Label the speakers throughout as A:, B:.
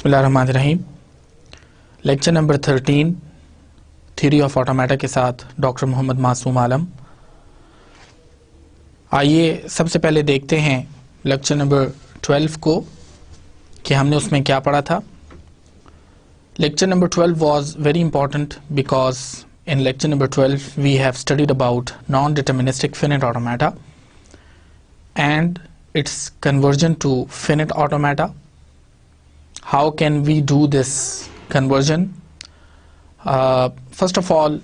A: बिस्मिल्लाहिर्रहमानिर्रहीम। Lecture number 13 theory of automata के साथ डॉक्टर मोहम्मद मासूम आलम। आइए सबसे पहले देखते हैं लेक्चर नंबर 12 को कि हमने उसमें क्या पढ़ा था। Lecture number 12 was very important because in lecture number 12 we have studied about non-deterministic finite automata and its conversion to finite automata. How can we do this conversion? First of all,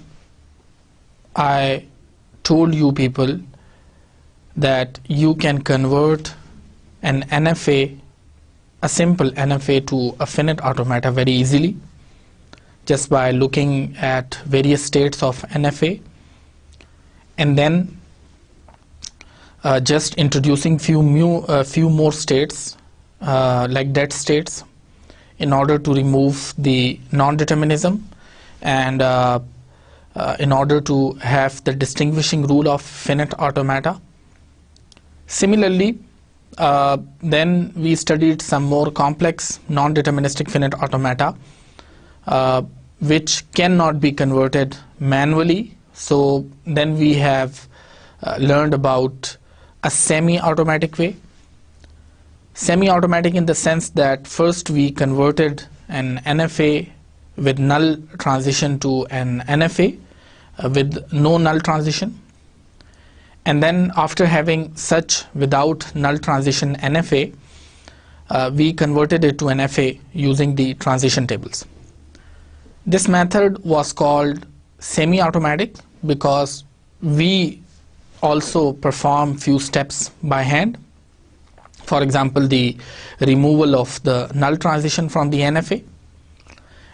A: I told you people that you can convert an NFA, a simple NFA, to a finite automata very easily just by looking at various states of NFA and then just introducing few more states like dead states in order to remove the non-determinism and in order to have the distinguishing rule of finite automata. Similarly, then we studied some more complex non-deterministic finite automata which cannot be converted manually. So then we have learned about a semi-automatic way. Semi-automatic in the sense that first we converted an NFA with null transition to an NFA with no null transition, and then after having such without null transition NFA, we converted it to an FA using the transition tables. This method was called semi-automatic because we also perform few steps by hand. For example, the removal of the null transition from the NFA,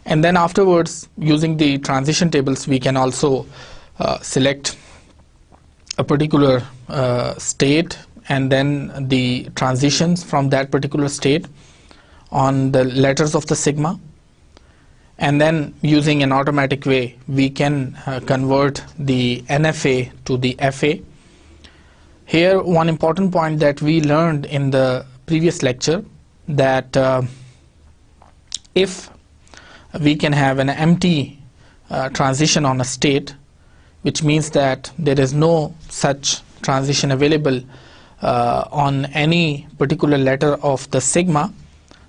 A: and then afterwards using the transition tables we can also select a particular state and then the transitions from that particular state on the letters of the sigma, and then using an automatic way we can convert the NFA to the FA. Here one important point that we learned in the previous lecture, that if we can have an empty transition on a state, which means that there is no such transition available on any particular letter of the sigma,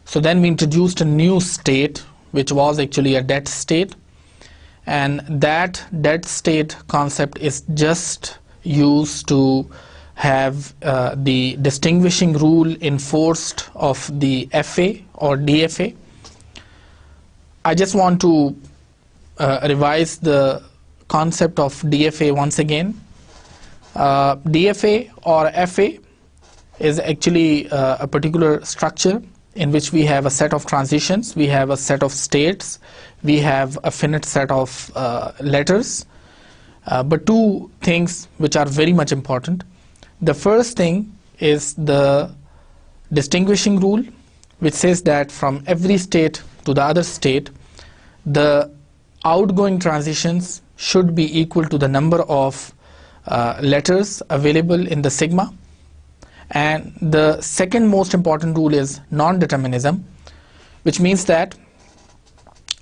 A: so then we introduced a new state which was actually a dead state, and that dead state concept is just used to have the distinguishing rule enforced of the FA or DFA. I just want to revise the concept of DFA once again. DFA or FA is actually a particular structure in which we have a set of transitions, we have a set of states, we have a finite set of letters, but two things which are very much important. The first thing is the distinguishing rule, which says that from every state to the other state, the outgoing transitions should be equal to the number of letters available in the sigma. And the second most important rule is non-determinism, which means that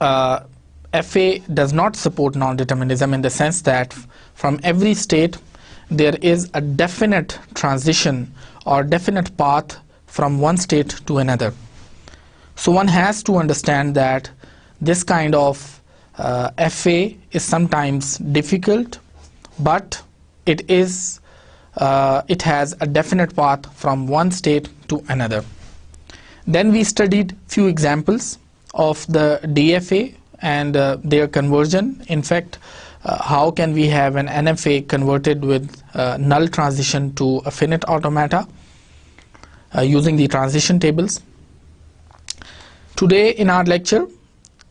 A: FA does not support non-determinism in the sense that from every state there is a definite transition or definite path from one state to another. So one has to understand that this kind of FA is sometimes difficult, but it has a definite path from one state to another. Then we studied few examples of the DFA and their conversion. In fact, how can we have an NFA converted with null transition to a finite automata using the transition tables. Today in our lecture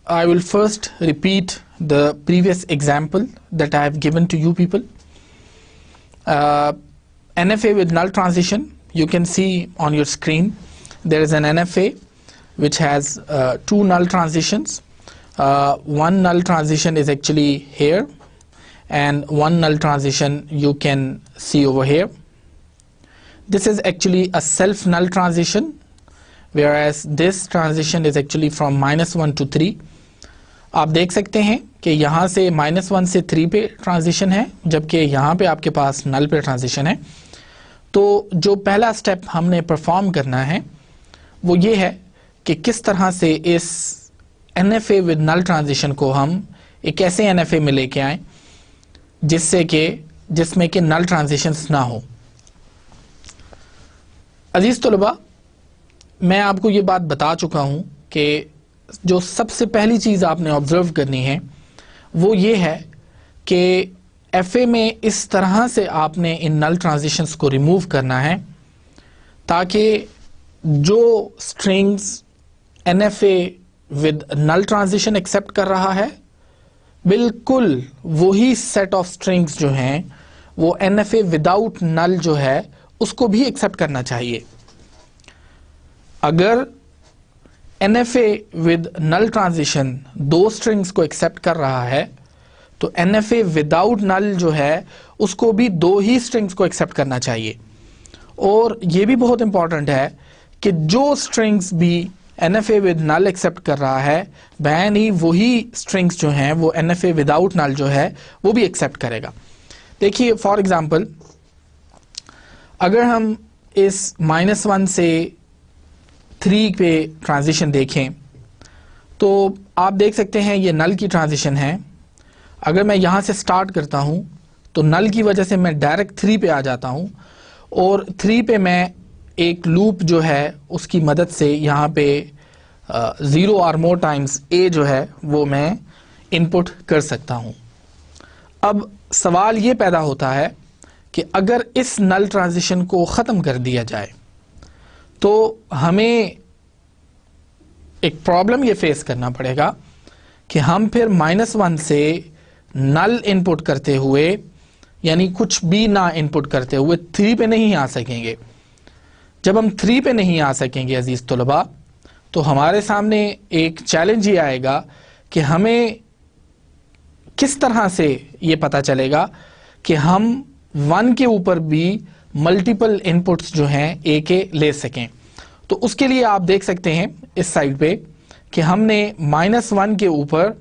A: I will first repeat the previous example that I have given to you people. NFA with null transition, you can see on your screen there is an NFA which has two null transitions. One null transition is actually here and one null transition you can see over here. This is actually a self null transition whereas this transition is actually from -1 to 3. आप देख सकते हैं कि यहाँ से -1 से 3 पे transition है, जबकि यहाँ पे आपके पास नल पे ट्रांजिशन है। तो जो पहला स्टेप हमने परफॉर्म करना है वो ये है कि किस तरह से इस NFA विद नल ट्रांजिशन को हम एक ऐसे NFA में लेके आए जिसमें कि नल ट्रांजिशंस ना हो। अजीज तलबा, मैं आपको ये बात बता चुका हूं कि जो सबसे पहली चीज आपने ऑब्जर्व करनी है वो ये है कि FA में इस तरह से आपने इन नल ट्रांजिशंस को रिमूव करना है ताकि जो strings NFA with null transition accept कर रहा है, बिल्कुल वही सेट ऑफ स्ट्रिंग्स जो हैं वो NFA विदाउट नल जो है उसको भी एक्सेप्ट करना चाहिए। अगर NFA विद नल ट्रांजिशन दो स्ट्रिंग्स को एक्सेप्ट कर रहा है तो NFA विदाउट नल जो है उसको भी दो ही स्ट्रिंग्स को एक्सेप्ट करना चाहिए। और ये भी बहुत इंपॉर्टेंट है कि जो स्ट्रिंग्स भी NFA विद नल एक्सेप्ट कर रहा है बैन ही वही स्ट्रिंग्स जो हैं वो NFA विदाउट नल जो है वो भी एक्सेप्ट करेगा। देखिए फॉर एग्जांपल, अगर हम इस -1 से 3 पे ट्रांजिशन देखें तो आप देख सकते हैं ये नल की ट्रांजिशन है। अगर मैं यहाँ से स्टार्ट करता हूँ तो नल की वजह से मैं डायरेक्ट 3 पे आ जाता हूँ और 3 पे मैं एक लूप जो है उसकी मदद से यहाँ पे 0 और मोर टाइम्स A जो है वो मैं इनपुट कर सकता हूँ। अब सवाल ये पैदा होता है कि अगर इस नल ट्रांजिशन को ख़त्म कर दिया जाए तो हमें एक प्रॉब्लम ये फेस करना पड़ेगा कि हम फिर -1 से नल इनपुट करते हुए यानी कुछ भी ना इनपुट करते हुए 3 पे नहीं आ सकेंगे। जब हम 3 पे नहीं आ सकेंगे अजीज तलबा, तो हमारे सामने एक चैलेंज ये आएगा कि हमें किस तरह से ये पता चलेगा कि हम 1 के ऊपर भी मल्टीपल इनपुट्स जो हैं A के ले सकें। तो उसके लिए आप देख सकते हैं इस साइड पे कि हमने -1 के ऊपर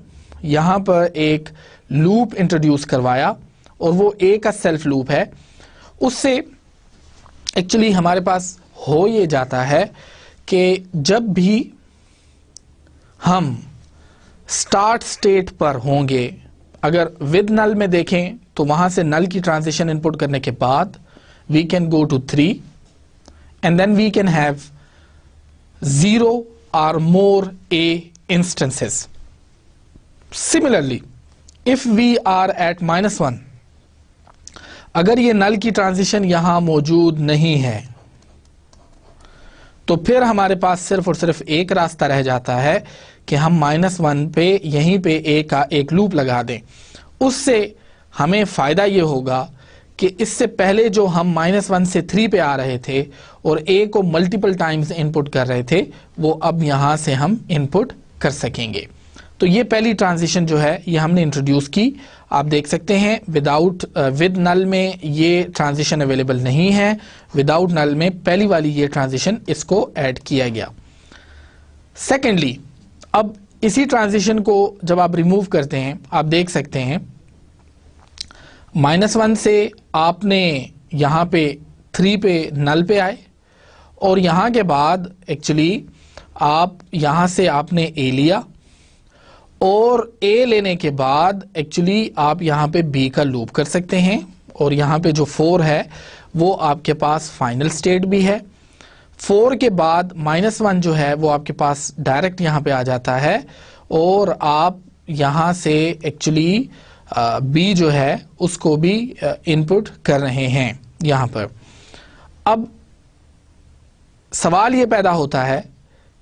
A: यहाँ पर एक लूप इंट्रोड्यूस करवाया और वो A का सेल्फ लूप है। उससे एक्चुअली हमारे पास हो ये जाता है कि जब भी हम स्टार्ट स्टेट पर होंगे, अगर विद नल में देखें तो वहां से नल की ट्रांजिशन इनपुट करने के बाद we can go to 3 and then we can have 0 or more A instances. Similarly, if we are at -1, अगर ये नल की ट्रांजिशन यहां मौजूद नहीं है तो फिर हमारे पास सिर्फ और सिर्फ एक रास्ता रह जाता है कि हम -1 पे यहीं पे A का एक लूप लगा दें। उससे हमें फायदा ये होगा कि इससे पहले जो हम -1 से 3 पे आ रहे थे और A को मल्टीपल टाइम्स इनपुट कर रहे थे वो अब यहाँ से हम इनपुट कर सकेंगे। तो ये पहली ट्रांजिशन जो है ये हमने इंट्रोड्यूस की। आप देख सकते हैं विद नल में ये ट्रांजिशन अवेलेबल नहीं है, विदाउट नल में पहली वाली ये ट्रांजिशन इसको ऐड किया गया। सेकेंडली, अब इसी ट्रांजिशन को जब आप रिमूव करते हैं आप देख सकते हैं -1 से आपने यहाँ पे 3 पे नल पे आए और यहाँ के बाद एक्चुअली आप यहाँ से आपने A लिया और A लेने के बाद एक्चुअली आप यहाँ पे B का लूप कर सकते हैं और यहाँ पे जो 4 है वो आपके पास फाइनल स्टेट भी है। 4 के बाद -1 जो है वो आपके पास डायरेक्ट यहाँ पे आ जाता है और आप यहाँ से एक्चुअली B जो है उसको भी इनपुट कर रहे हैं यहाँ पर। अब सवाल ये पैदा होता है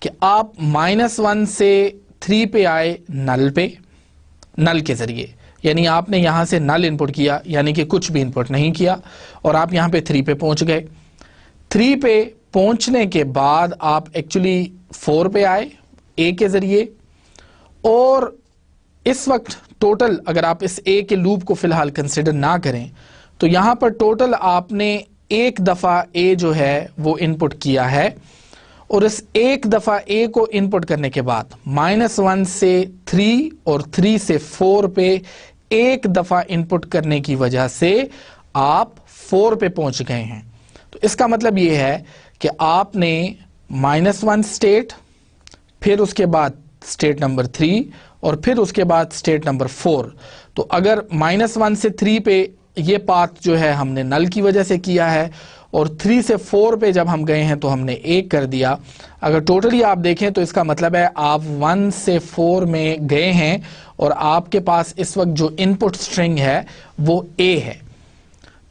A: कि आप -1 से 3 पे आए नल के जरिए, यानी आपने यहाँ से नल इनपुट किया यानी कि कुछ भी इनपुट नहीं किया और आप यहाँ पे 3 पे पहुँच गए। 3 पे पहुँचने के बाद आप एक्चुअली 4 पे आए A के जरिए और इस वक्त टोटल अगर आप इस A के लूप को फिलहाल कंसिडर ना करें तो यहाँ पर टोटल आपने एक दफ़ा A जो है वो इनपुट किया है और इस एक दफा ए को इनपुट करने के बाद -1 से 3 और 3 से 4 पे एक दफा इनपुट करने की वजह से आप 4 पे पहुंच गए हैं। तो इसका मतलब यह है कि आपने -1 स्टेट, फिर उसके बाद स्टेट नंबर 3 और फिर उसके बाद स्टेट नंबर 4। तो अगर -1 से 3 पे ये पाथ जो है हमने नल की वजह से किया है और 3 से 4 पे जब हम गए हैं तो हमने 1 कर दिया। अगर टोटली आप देखें तो इसका मतलब है आप 1 से 4 में गए हैं और आपके पास इस वक्त जो इनपुट स्ट्रिंग है वो A है।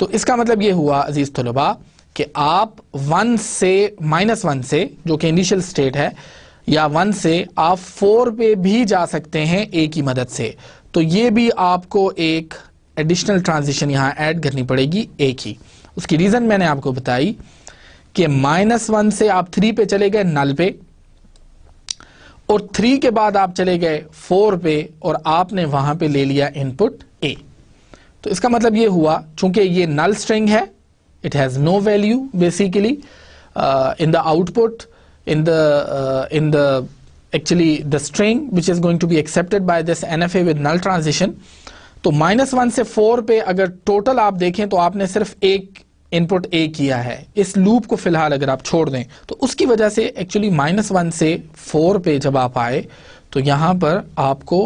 A: तो इसका मतलब ये हुआ अजीज तलबा कि आप -1 से जो कि इनिशियल स्टेट है या 1 से आप 4 पे भी जा सकते हैं A की मदद से। तो ये भी आपको एक एडिशनल ट्रांजिशन यहां ऐड करनी पड़ेगी A की। उसकी रीजन मैंने आपको बताई कि -1 से आप 3 पे चले गए नल पे और 3 के बाद आप चले गए 4 पे और आपने वहां पे ले लिया इनपुट A। तो इसका मतलब ये हुआ चूंकि ये नल स्ट्रिंग है, it has no value basically in the output in the actually the string which is going to be accepted by this NFA with null transition। तो -1 से 4 पे अगर टोटल आप देखें तो आपने सिर्फ एक इनपुट A किया है इस लूप को फिलहाल अगर आप छोड़ दें तो उसकी वजह से एक्चुअली -1 से 4 पे जब आप आए तो यहां पर आपको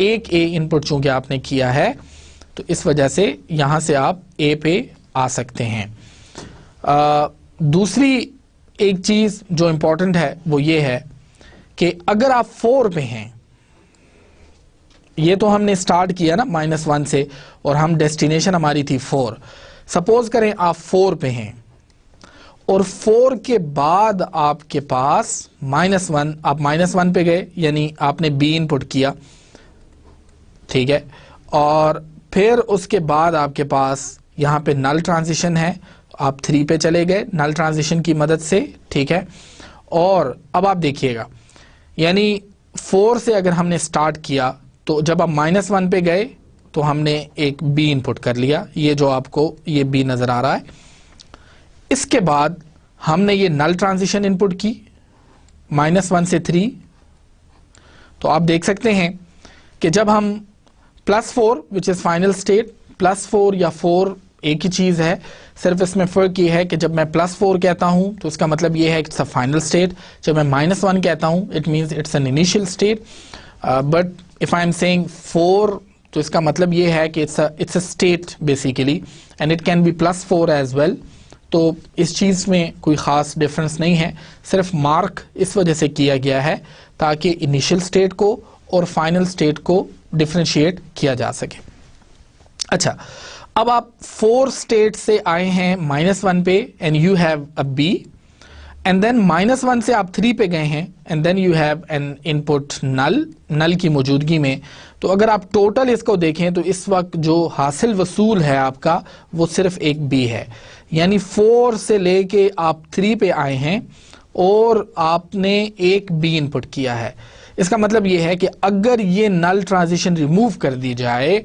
A: एक A इनपुट चूंकि आपने किया है तो इस वजह से यहां से आप A पे आ सकते हैं। दूसरी एक चीज जो इंपॉर्टेंट है वो ये है कि अगर आप 4 पे हैं, ये तो हमने स्टार्ट किया ना -1 से और हम डेस्टिनेशन हमारी थी 4। सपोज करें आप 4 पे हैं और 4 के बाद आपके पास -1, आप -1 पे गए यानी आपने B इनपुट किया, ठीक है, और फिर उसके बाद आपके पास यहां पे नल ट्रांजिशन है, आप 3 पे चले गए नल ट्रांजिशन की मदद से, ठीक है। और अब आप देखिएगा यानी 4 से अगर हमने स्टार्ट किया तो जब आप -1 पे गए तो हमने एक B इनपुट कर लिया, ये जो आपको ये B नजर आ रहा है। इसके बाद हमने ये नल ट्रांजिशन इनपुट की -1 से 3। तो आप देख सकते हैं कि जब हम +4 विच इज फाइनल स्टेट, +4 या 4 एक ही चीज है, सिर्फ इसमें फर्क ये है कि जब मैं +4 कहता हूं तो इसका मतलब ये है इट्स अ फाइनल स्टेट, जब मैं -1 कहता हूं it means it's an initial state. But if I am saying 4 तो इसका मतलब ये है कि it's a state basically and it can be +4 as well. तो इस चीज में कोई खास डिफरेंस नहीं है, सिर्फ मार्क इस वजह से किया गया है ताकि इनिशियल स्टेट को और फाइनल स्टेट को डिफरेंशिएट किया जा सके। अच्छा, अब आप 4 स्टेट से आए हैं -1 पे and you have a B and then -1 से आप 3 पे गए हैं and then you have an input null की मौजूदगी में। तो अगर आप टोटल इसको देखें तो इस वक्त जो हासिल वसूल है आपका वो सिर्फ एक B है, यानी 4 से लेके आप 3 पे आए हैं और आपने एक B इनपुट किया है। इसका मतलब ये है कि अगर ये नल ट्रांजिशन रिमूव कर दी जाए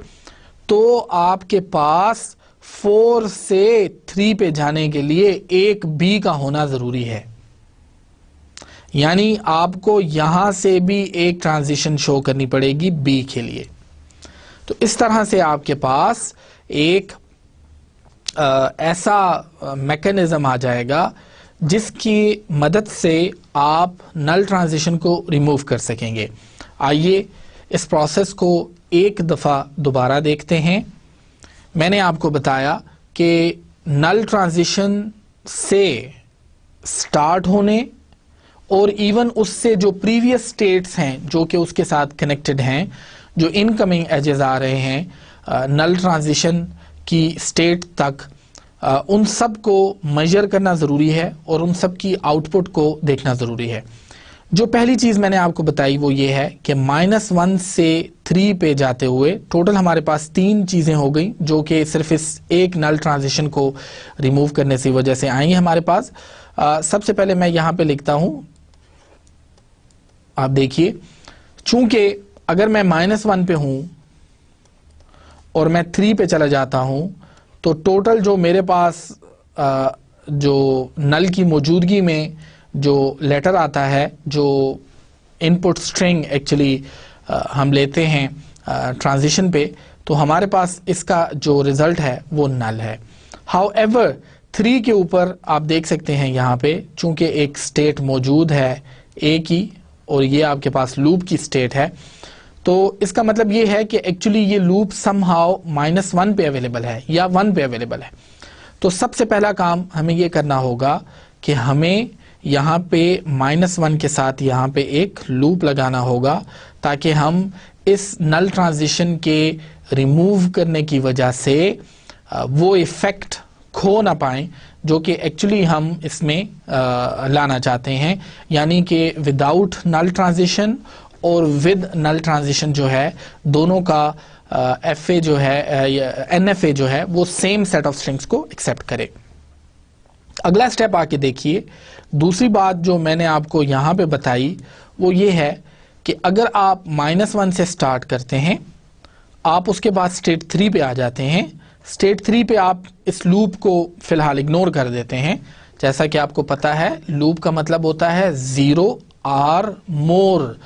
A: तो आपके पास 4 से 3 पे जाने के लिए एक B का होना जरूरी है, यानी आपको यहां से भी एक ट्रांजिशन शो करनी पड़ेगी B के लिए। तो इस तरह से आपके पास एक ऐसा मैकेनिज्म आ जाएगा जिसकी मदद से आप नल ट्रांजिशन को रिमूव कर सकेंगे। आइए इस प्रोसेस को एक दफ़ा दोबारा देखते हैं। मैंने आपको बताया कि नल ट्रांजिशन से स्टार्ट होने और इवन उससे जो प्रीवियस स्टेट्स हैं जो कि उसके साथ कनेक्टेड हैं, जो इनकमिंग एजेस आ रहे हैं नल ट्रांजिशन की स्टेट तक, उन सब को मेजर करना ज़रूरी है और उन सब की आउटपुट को देखना ज़रूरी है। जो पहली चीज़ मैंने आपको बताई वो ये है कि -1 से 3 पे जाते हुए टोटल हमारे पास 3 चीज़ें हो गई जो कि सिर्फ इस एक नल ट्रांजिशन को रिमूव करने की वजह से आई हमारे पास। सबसे पहले मैं यहाँ पे लिखता हूँ, आप देखिए, चूंकि अगर मैं -1 पे हूँ और मैं 3 पे चला जाता हूँ तो टोटल जो मेरे पास जो नल की मौजूदगी में जो लेटर आता है, जो इनपुट स्ट्रिंग एक्चुअली हम लेते हैं ट्रांजिशन पे, तो हमारे पास इसका जो रिजल्ट है वो नल है। हाउएवर 3 के ऊपर आप देख सकते हैं यहाँ पे चूंकि एक स्टेट मौजूद है ए की और ये आपके पास लूप की स्टेट है, तो इसका मतलब ये है कि एक्चुअली ये लूप समहाउ -1 पे अवेलेबल है या 1 पे अवेलेबल है। तो सबसे पहला काम हमें ये करना होगा कि हमें यहाँ पे -1 के साथ यहाँ पे एक लूप लगाना होगा ताकि हम इस नल ट्रांजिशन के रिमूव करने की वजह से वो इफेक्ट खो ना पाएं जो कि एक्चुअली हम इसमें लाना चाहते हैं, यानी कि विदाउट नल ट्रांजिशन और विद नल ट्रांजिशन जो है दोनों का एफए जो है एनएफए जो है वो सेम सेट ऑफ स्ट्रिंग्स को एक्सेप्ट करे। अगला स्टेप आके देखिए, दूसरी बात जो मैंने आपको यहाँ पे बताई वो ये है कि अगर आप -1 से स्टार्ट करते हैं, आप उसके बाद स्टेट 3 पे आ जाते हैं, स्टेट 3 पे आप इस लूप को फिलहाल इग्नोर कर देते हैं। जैसा कि आपको पता है लूप का मतलब होता है 0 और मोर,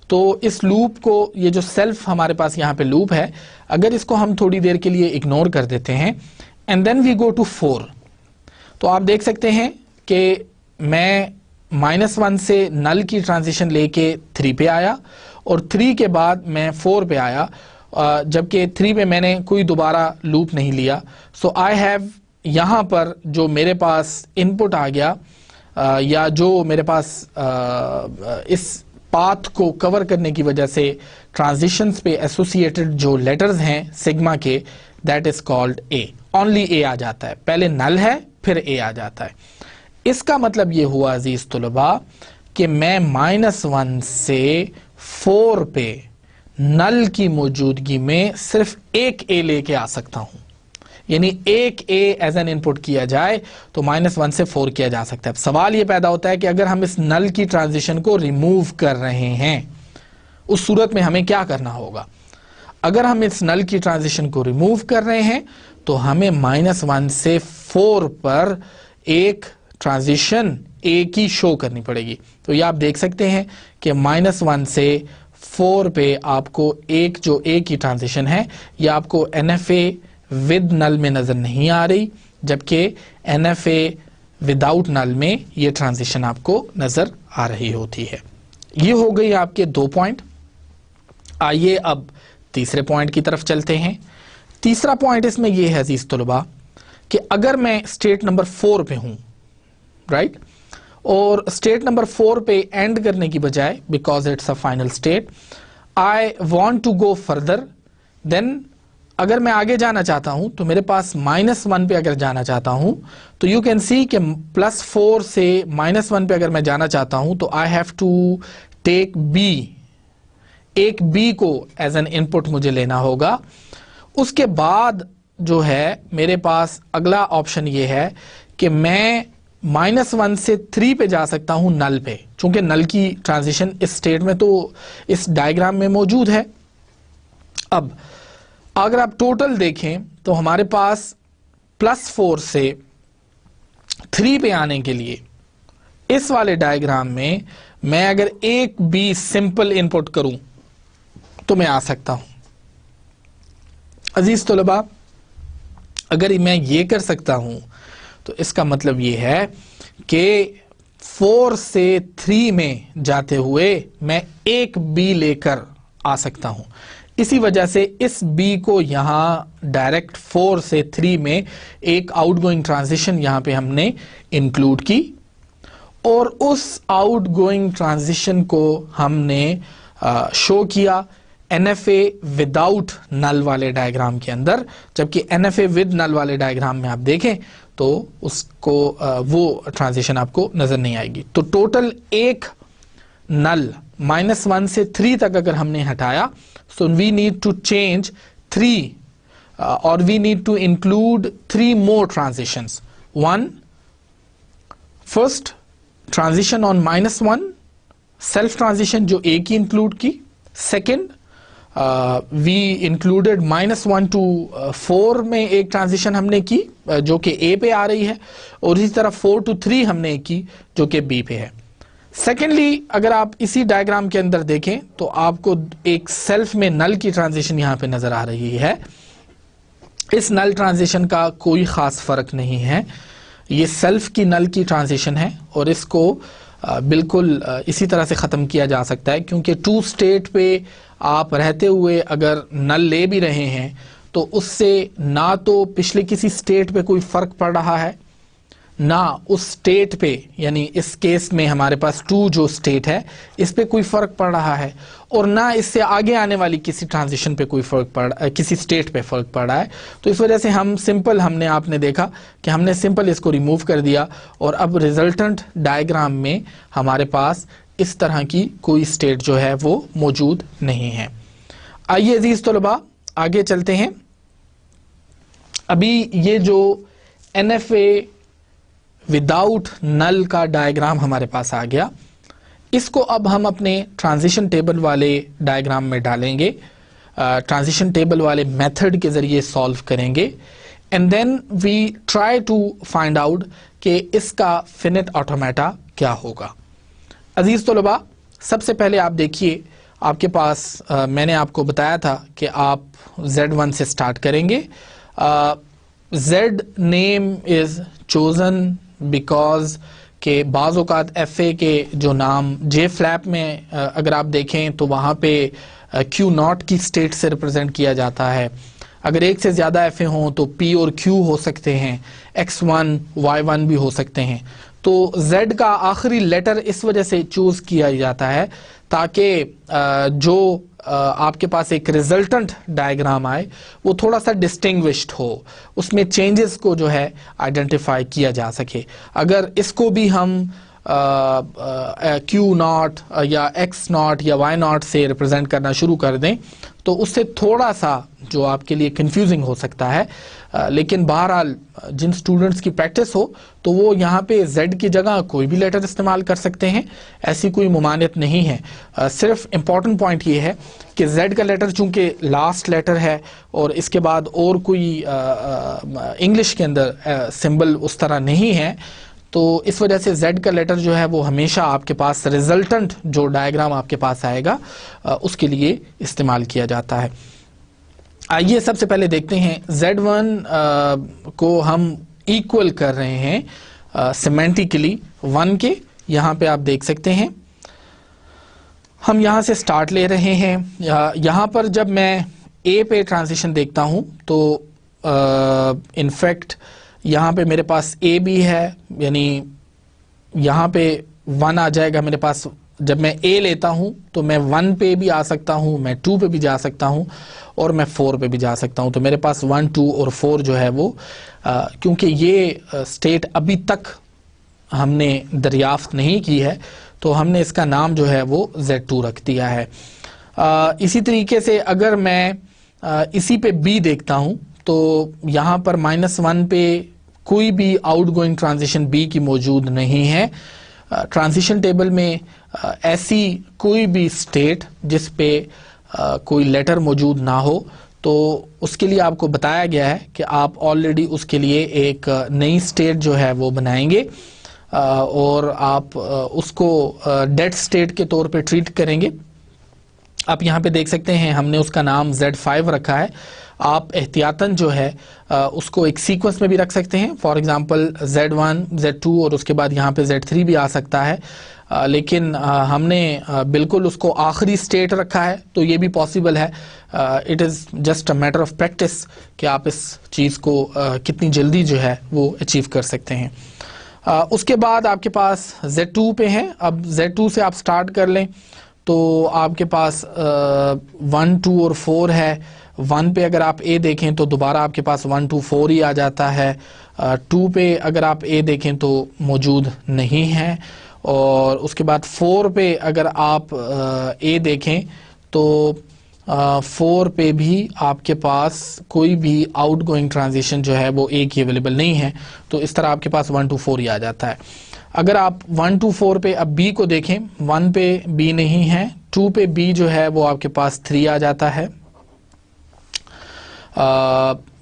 A: तो इस लूप को, ये जो सेल्फ हमारे पास यहाँ पे लूप है, अगर इसको हम थोड़ी देर के लिए इग्नोर कर देते हैं and then we go to 4, तो आप देख सकते हैं कि मैं -1 से नल की ट्रांजिशन लेके 3 पे आया और 3 के बाद मैं 4 पे आया, जबकि 3 पे मैंने कोई दोबारा लूप नहीं लिया। सो आई हैव यहाँ पर जो मेरे पास इनपुट आ गया या जो मेरे पास इस पाथ को कवर करने की वजह से ट्रांजिशंस पे एसोसिएटेड जो लेटर्स हैं सिग्मा के, that is called A. Only A आ जाता है, पहले नल है फिर ए आ जाता है। इसका मतलब ये हुआ अजीज तुलबा कि मैं -1 से 4 पे नल की मौजूदगी में सिर्फ एक ए लेके आ सकता हूं, यानी एक ए एज एन इनपुट किया जाए तो -1 से 4 किया जा सकता है। अब सवाल ये पैदा होता है कि अगर हम इस नल की ट्रांजिशन को रिमूव कर रहे हैं उस सूरत में हमें क्या करना होगा। अगर हम इस नल की ट्रांजिशन को रिमूव कर रहे हैं तो हमें -1 से 4 पर एक ट्रांजिशन ए की शो करनी पड़ेगी। तो ये आप देख सकते हैं कि -1 से 4 पे आपको एक जो ए की ट्रांजिशन है ये आपको NFA विद नल में नजर नहीं आ रही, जबकि NFA विदाउट नल में ये ट्रांजिशन आपको नजर आ रही होती है। ये हो गई आपके 2 पॉइंट। आइए अब तीसरे पॉइंट की तरफ चलते हैं। तीसरा पॉइंट इसमें यह है अजीज तुलबा कि अगर मैं स्टेट नंबर 4 पे हूं, राइट, और स्टेट नंबर 4 पे एंड करने की बजाय, because it's a final state, I want to go further, then अगर मैं आगे जाना चाहता हूं तो मेरे पास -1 पे अगर जाना चाहता हूं तो यू कैन सी कि +4 से -1 पे अगर मैं जाना चाहता हूं तो I have to take B, एक बी को एज एन इनपुट मुझे लेना होगा। उसके बाद जो है मेरे पास अगला ऑप्शन ये है कि मैं -1 से 3 पे जा सकता हूं नल पे, चूंकि नल की ट्रांजिशन इस स्टेट में तो इस डायग्राम में मौजूद है। अब अगर आप टोटल देखें तो हमारे पास +4 से 3 पे आने के लिए इस वाले डायग्राम में मैं अगर एक भी सिंपल इनपुट करूं तो मैं आ सकता हूं। अजीज तलबा, अगर मैं ये कर सकता हूं तो इसका मतलब ये है कि 4 से 3 में जाते हुए मैं एक बी लेकर आ सकता हूं। इसी वजह से इस बी को यहां डायरेक्ट 4 से 3 में एक आउटगोइंग ट्रांजिशन यहां पे हमने इंक्लूड की और उस आउटगोइंग ट्रांजिशन को हमने शो किया NFA विदाउट नल वाले डायग्राम के अंदर, जबकि NFA विद नल वाले डायग्राम में आप देखें तो उसको वो ट्रांजिशन आपको नजर नहीं आएगी। तो टोटल एक नल -1 से 3 तक अगर हमने हटाया, so we need to change 3 or we need to include 3 more transitions. One, first transition on -1 self transition जो A की include की। Second, we included -1 to 4 में एक ट्रांजिशन हमने की जो कि A पे आ रही है, और इसी तरह 4 to 3 हमने की जो कि B पे है। सेकेंडली, अगर आप इसी डायग्राम के अंदर देखें तो आपको एक सेल्फ में नल की ट्रांजिशन यहां पे नजर आ रही है। इस नल ट्रांजिशन का कोई खास फर्क नहीं है, ये सेल्फ की नल की ट्रांजिशन है और इसको बिल्कुल इसी तरह से ख़त्म किया जा सकता है, क्योंकि टू स्टेट पे आप रहते हुए अगर नल ले भी रहे हैं तो उससे ना तो पिछले किसी स्टेट पे कोई फ़र्क पड़ रहा है, ना उस स्टेट पे, यानी इस केस में हमारे पास टू जो स्टेट है इस पे कोई फ़र्क पड़ रहा है, और ना इससे आगे आने वाली किसी ट्रांजिशन पे कोई किसी स्टेट पे फ़र्क पड़ रहा है। तो इस वजह से आपने देखा कि हमने सिंपल इसको रिमूव कर दिया और अब रिजल्टेंट डायग्राम में हमारे पास इस तरह की कोई स्टेट जो है वो मौजूद नहीं है। आइए अजीज तलबा आगे चलते हैं। अभी ये जो NFA विदाउट नल का डायग्राम हमारे पास आ गया, इसको अब हम अपने ट्रांजिशन टेबल वाले डायग्राम में डालेंगे, ट्रांजिशन टेबल वाले मेथड के जरिए सॉल्व करेंगे, and then we try to find out कि इसका फिनिट ऑटोमेटा क्या होगा। अजीज तलबा, सबसे पहले आप देखिए, आपके पास मैंने आपको बताया था कि आप Z1 से स्टार्ट करेंगे। Z name is chosen because के बाज़ औक़ात FA के जो नाम J फ्लैप में अगर आप देखें तो वहाँ पे Q0 की स्टेट से रिप्रेजेंट किया जाता है। अगर एक से ज़्यादा FA हों तो P और Q हो सकते हैं, X1 Y1 भी हो सकते हैं। तो Z का आखिरी लेटर इस वजह से चूज़ किया जाता है ताकि जो आपके पास एक रिजल्टेंट डायग्राम आए वो थोड़ा सा डिस्टिंग्विश्ड हो, उसमें चेंजेस को जो है आइडेंटिफाई किया जा सके। अगर इसको भी हम Q0 या X0 या Y0 से रिप्रेजेंट करना शुरू कर दें तो उससे थोड़ा सा जो आपके लिए कंफ्यूजिंग हो सकता है, लेकिन बहरहाल जिन स्टूडेंट्स की प्रैक्टिस हो तो वो यहाँ पे Z की जगह कोई भी लेटर इस्तेमाल कर सकते हैं, ऐसी कोई मुमानियत नहीं है। सिर्फ इम्पॉर्टेंट पॉइंट ये है कि Z का लेटर चूंकि लास्ट लेटर है और इसके बाद और कोई इंग्लिश के अंदर सिंबल उस तरह नहीं है, तो इस वजह से Z का लेटर जो है वो हमेशा आपके पास रिजल्टेंट जो डायग्राम आपके पास आएगा उसके लिए इस्तेमाल किया जाता है। आइए सबसे पहले देखते हैं Z1 को हम इक्वल कर रहे हैं सिमेंटिकली 1 के। यहाँ पे आप देख सकते हैं हम यहाँ से स्टार्ट ले रहे हैं। यहाँ पर जब मैं A पे ट्रांजिशन देखता हूँ तो इनफैक्ट यहाँ पे मेरे पास A भी है, यानी यहाँ पे 1 आ जाएगा मेरे पास। जब मैं A लेता हूँ तो मैं 1 पे भी आ सकता हूँ, मैं 2 पे भी जा सकता हूँ और मैं 4 पे भी जा सकता हूँ। तो मेरे पास 1, 2 और 4 जो है वो क्योंकि ये स्टेट अभी तक हमने दरियाफ्त नहीं की है तो हमने इसका नाम जो है वो Z2 रख दिया है। इसी तरीके से अगर मैं इसी पे B देखता हूँ तो यहाँ पर -1 पे कोई भी आउटगोइंग ट्रांजिशन B की मौजूद नहीं है। ट्रांजिशन टेबल में ऐसी कोई भी स्टेट जिस पे कोई लेटर मौजूद ना हो तो उसके लिए आपको बताया गया है कि आप ऑलरेडी उसके लिए एक नई स्टेट जो है वो बनाएंगे और आप उसको डेड स्टेट के तौर पे ट्रीट करेंगे। आप यहाँ पे देख सकते हैं हमने उसका नाम Z5 रखा है। आप एहतियातन जो है उसको एक सीक्वेंस में भी रख सकते हैं, फॉर एग्जांपल Z1, Z2 और उसके बाद यहाँ पे Z3 भी आ सकता है, लेकिन हमने बिल्कुल उसको आखिरी स्टेट रखा है तो ये भी पॉसिबल है। It is just a matter of practice कि आप इस चीज़ को कितनी जल्दी जो है वो अचीव कर सकते हैं। उसके बाद आपके पास Z2 पे हैं। अब Z2 से आप स्टार्ट कर लें तो आपके पास 1, 2 और 4 है। 1 पे अगर आप A देखें तो दोबारा आपके पास 1, 2, 4 ही आ जाता है। 2 पे अगर आप A देखें तो मौजूद नहीं है, और उसके बाद 4 पे अगर आप A देखें तो 4 पे भी आपके पास कोई भी आउटगोइंग ट्रांजिशन जो है वो A की अवेलेबल नहीं है। तो इस तरह आपके पास 1, 2, 4 ही आ जाता है। अगर आप 1, 2, 4 पे अब B को देखें, 1 पे B नहीं है, 2 पे B जो है वो आपके पास 3 आ जाता है,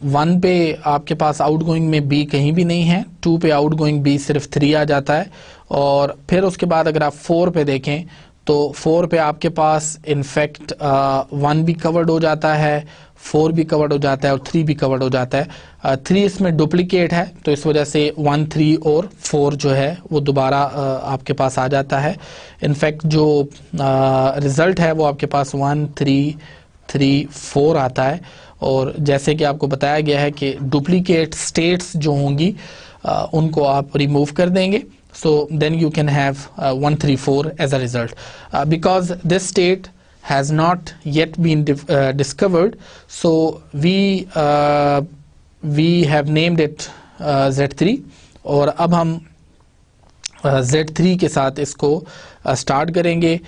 A: 1 पे आपके पास आउटगोइंग में बी कहीं भी नहीं है, 2 पे आउटगोइंग बी सिर्फ 3 आ जाता है, और फिर उसके बाद अगर आप 4 पे देखें तो 4 पे आपके पास इनफैक्ट 1 भी कवर्ड हो जाता है, 4 भी कवर्ड हो जाता है और 3 भी कवर्ड हो जाता है। 3 इसमें डुप्लीकेट है तो इस वजह से 1, 3 और 4 जो है वो दोबारा आपके पास आ जाता है। इनफैक्ट जो रिज़ल्ट है वो आपके पास 1, 3, 3, 4 आता है, और जैसे कि आपको बताया गया है कि डुप्लीकेट स्टेट्स जो होंगी उनको आप रिमूव कर देंगे, so then you can have 1, 3, 4 as a result. Because this state has not yet been discovered, so we have named it Z3, और अब हम Z3 के साथ इसको स्टार्ट करेंगे।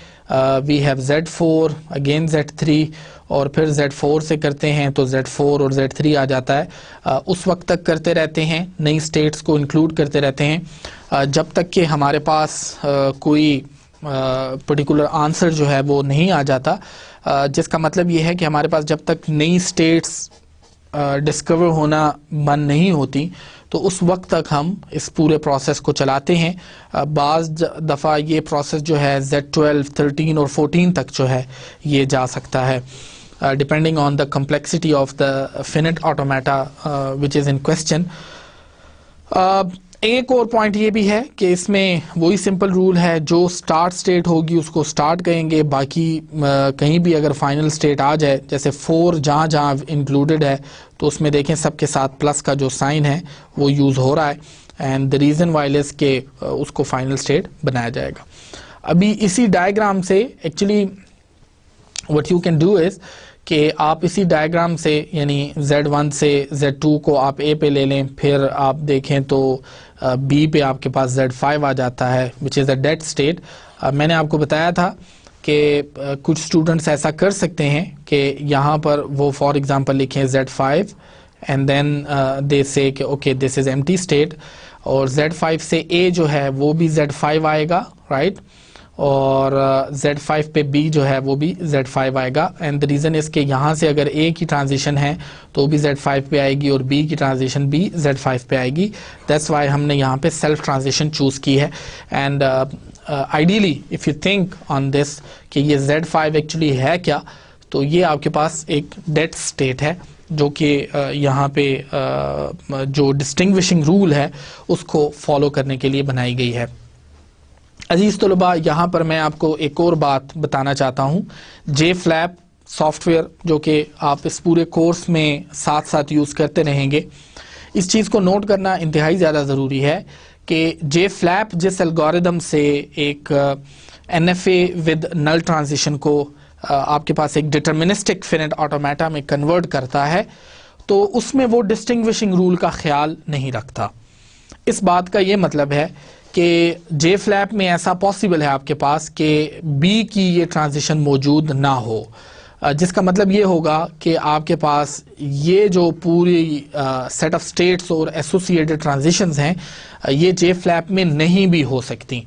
A: We have Z4 again Z3, और फिर Z4 से करते हैं तो Z4 और Z3 आ जाता है। उस वक्त तक करते रहते हैं, नई स्टेट्स को इंक्लूड करते रहते हैं जब तक कि हमारे पास कोई पर्टिकुलर आंसर जो है वो नहीं आ जाता, जिसका मतलब ये है कि हमारे पास जब तक नई स्टेट्स डिस्कवर होना बंद नहीं होती तो उस वक्त तक हम इस पूरे प्रोसेस को चलाते हैं। बाज़ दफ़ा ये प्रोसेस जो है Z12, 13 और 14 तक जो है ये जा सकता है, depending on the complexity of the finite automata which is in question. एक और पॉइंट ये भी है कि इसमें वही सिंपल रूल है, जो स्टार्ट स्टेट होगी उसको स्टार्ट कहेंगे, बाकी कहीं भी अगर फाइनल स्टेट आ जाए, जैसे 4 जहाँ जहाँ इंक्लूडेड है तो उसमें देखें सबके साथ प्लस का जो साइन है वो यूज़ हो रहा है, and the reason while is के उसको फाइनल स्टेट बनाया जाएगा। अभी इसी डायग्राम से actually what you can do is कि आप इसी डायग्राम से यानी Z1 से Z2 को आप A पे ले लें, फिर आप देखें तो B पे आपके पास Z5 आ जाता है which is a dead state. मैंने आपको बताया था कि कुछ स्टूडेंट्स ऐसा कर सकते हैं कि यहाँ पर वो फॉर एग्जांपल लिखें Z5 एंड देन दे से कि okay this is empty state, और Z5 से A जो है वो भी Z5 आएगा, राइट, और Z5 पे B जो है वो भी Z5 आएगा, एंड द रीज़न इज़ कि यहाँ से अगर A की ट्रांजिशन है तो भी Z5 पे आएगी और B की ट्रांजिशन भी Z5 पे आएगी। दैट्स वाई हमने यहाँ पे सेल्फ ट्रांजिशन चूज़ की है। And ideally if you think on this कि ये Z5 एक्चुअली है क्या, तो ये आपके पास एक डेड स्टेट है जो कि यहाँ पे जो डिस्टिंग्विशिंग रूल है उसको फॉलो करने के लिए बनाई गई है। अजीज़ तलबा, यहाँ पर मैं आपको एक और बात बताना चाहता हूँ। JFlap सॉफ्टवेयर जो कि आप इस पूरे कोर्स में साथ साथ यूज़ करते रहेंगे, इस चीज़ को नोट करना इंतहाई ज़्यादा ज़रूरी है कि JFlap जिस एल्गोरिदम से एक NFA विद नल ट्रांजिशन को आपके पास एक डिटर्मिनिस्टिक फिनिट ऑटोमेटा में कन्वर्ट करता है, तो उसमें वो डिस्टिंग्विशिंग रूल का ख्याल नहीं रखता। इस बात का ये मतलब है कि JFlap में ऐसा पॉसिबल है आपके पास कि B की ये ट्रांजिशन मौजूद ना हो, जिसका मतलब ये होगा कि आपके पास ये जो पूरी सेट ऑफ स्टेट्स और एसोसिएटेड ट्रांजिशंस हैं ये JFlap में नहीं भी हो सकती।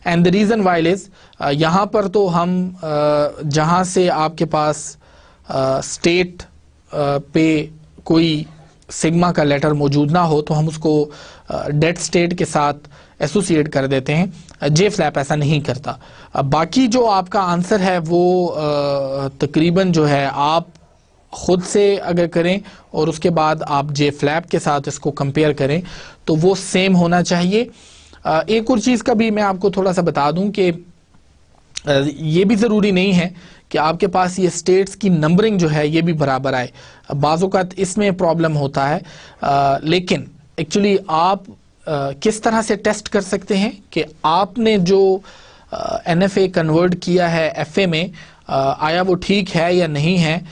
A: And the reason while is यहाँ पर तो हम जहाँ से आपके पास स्टेट पे कोई सिग्मा का लेटर मौजूद ना हो तो हम उसको डेड स्टेट के साथ एसोसिएट कर देते हैं। JFlap ऐसा नहीं करता। बाकी जो आपका आंसर है वो तकरीबन जो है आप ख़ुद से अगर करें और उसके बाद आप JFlap के साथ इसको कंपेयर करें तो वो सेम होना चाहिए। एक और चीज़ का भी मैं आपको थोड़ा सा बता दूं कि ये भी ज़रूरी नहीं है कि आपके पास ये स्टेट्स की नंबरिंग जो है ये भी बराबर आए। बाज़ औक़ात इसमें प्रॉब्लम होता है, लेकिन एक्चुअली आप किस तरह से टेस्ट कर सकते हैं कि आपने जो NFA कन्वर्ट किया है FA में आया वो ठीक है या नहीं है।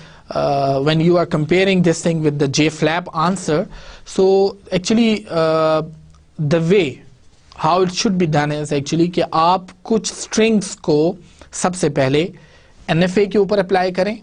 A: when you are comparing this thing with the JFlap answer, so actually the way how it should be done is actually कि आप कुछ strings को सबसे पहले NFA के ऊपर अप्लाई करें,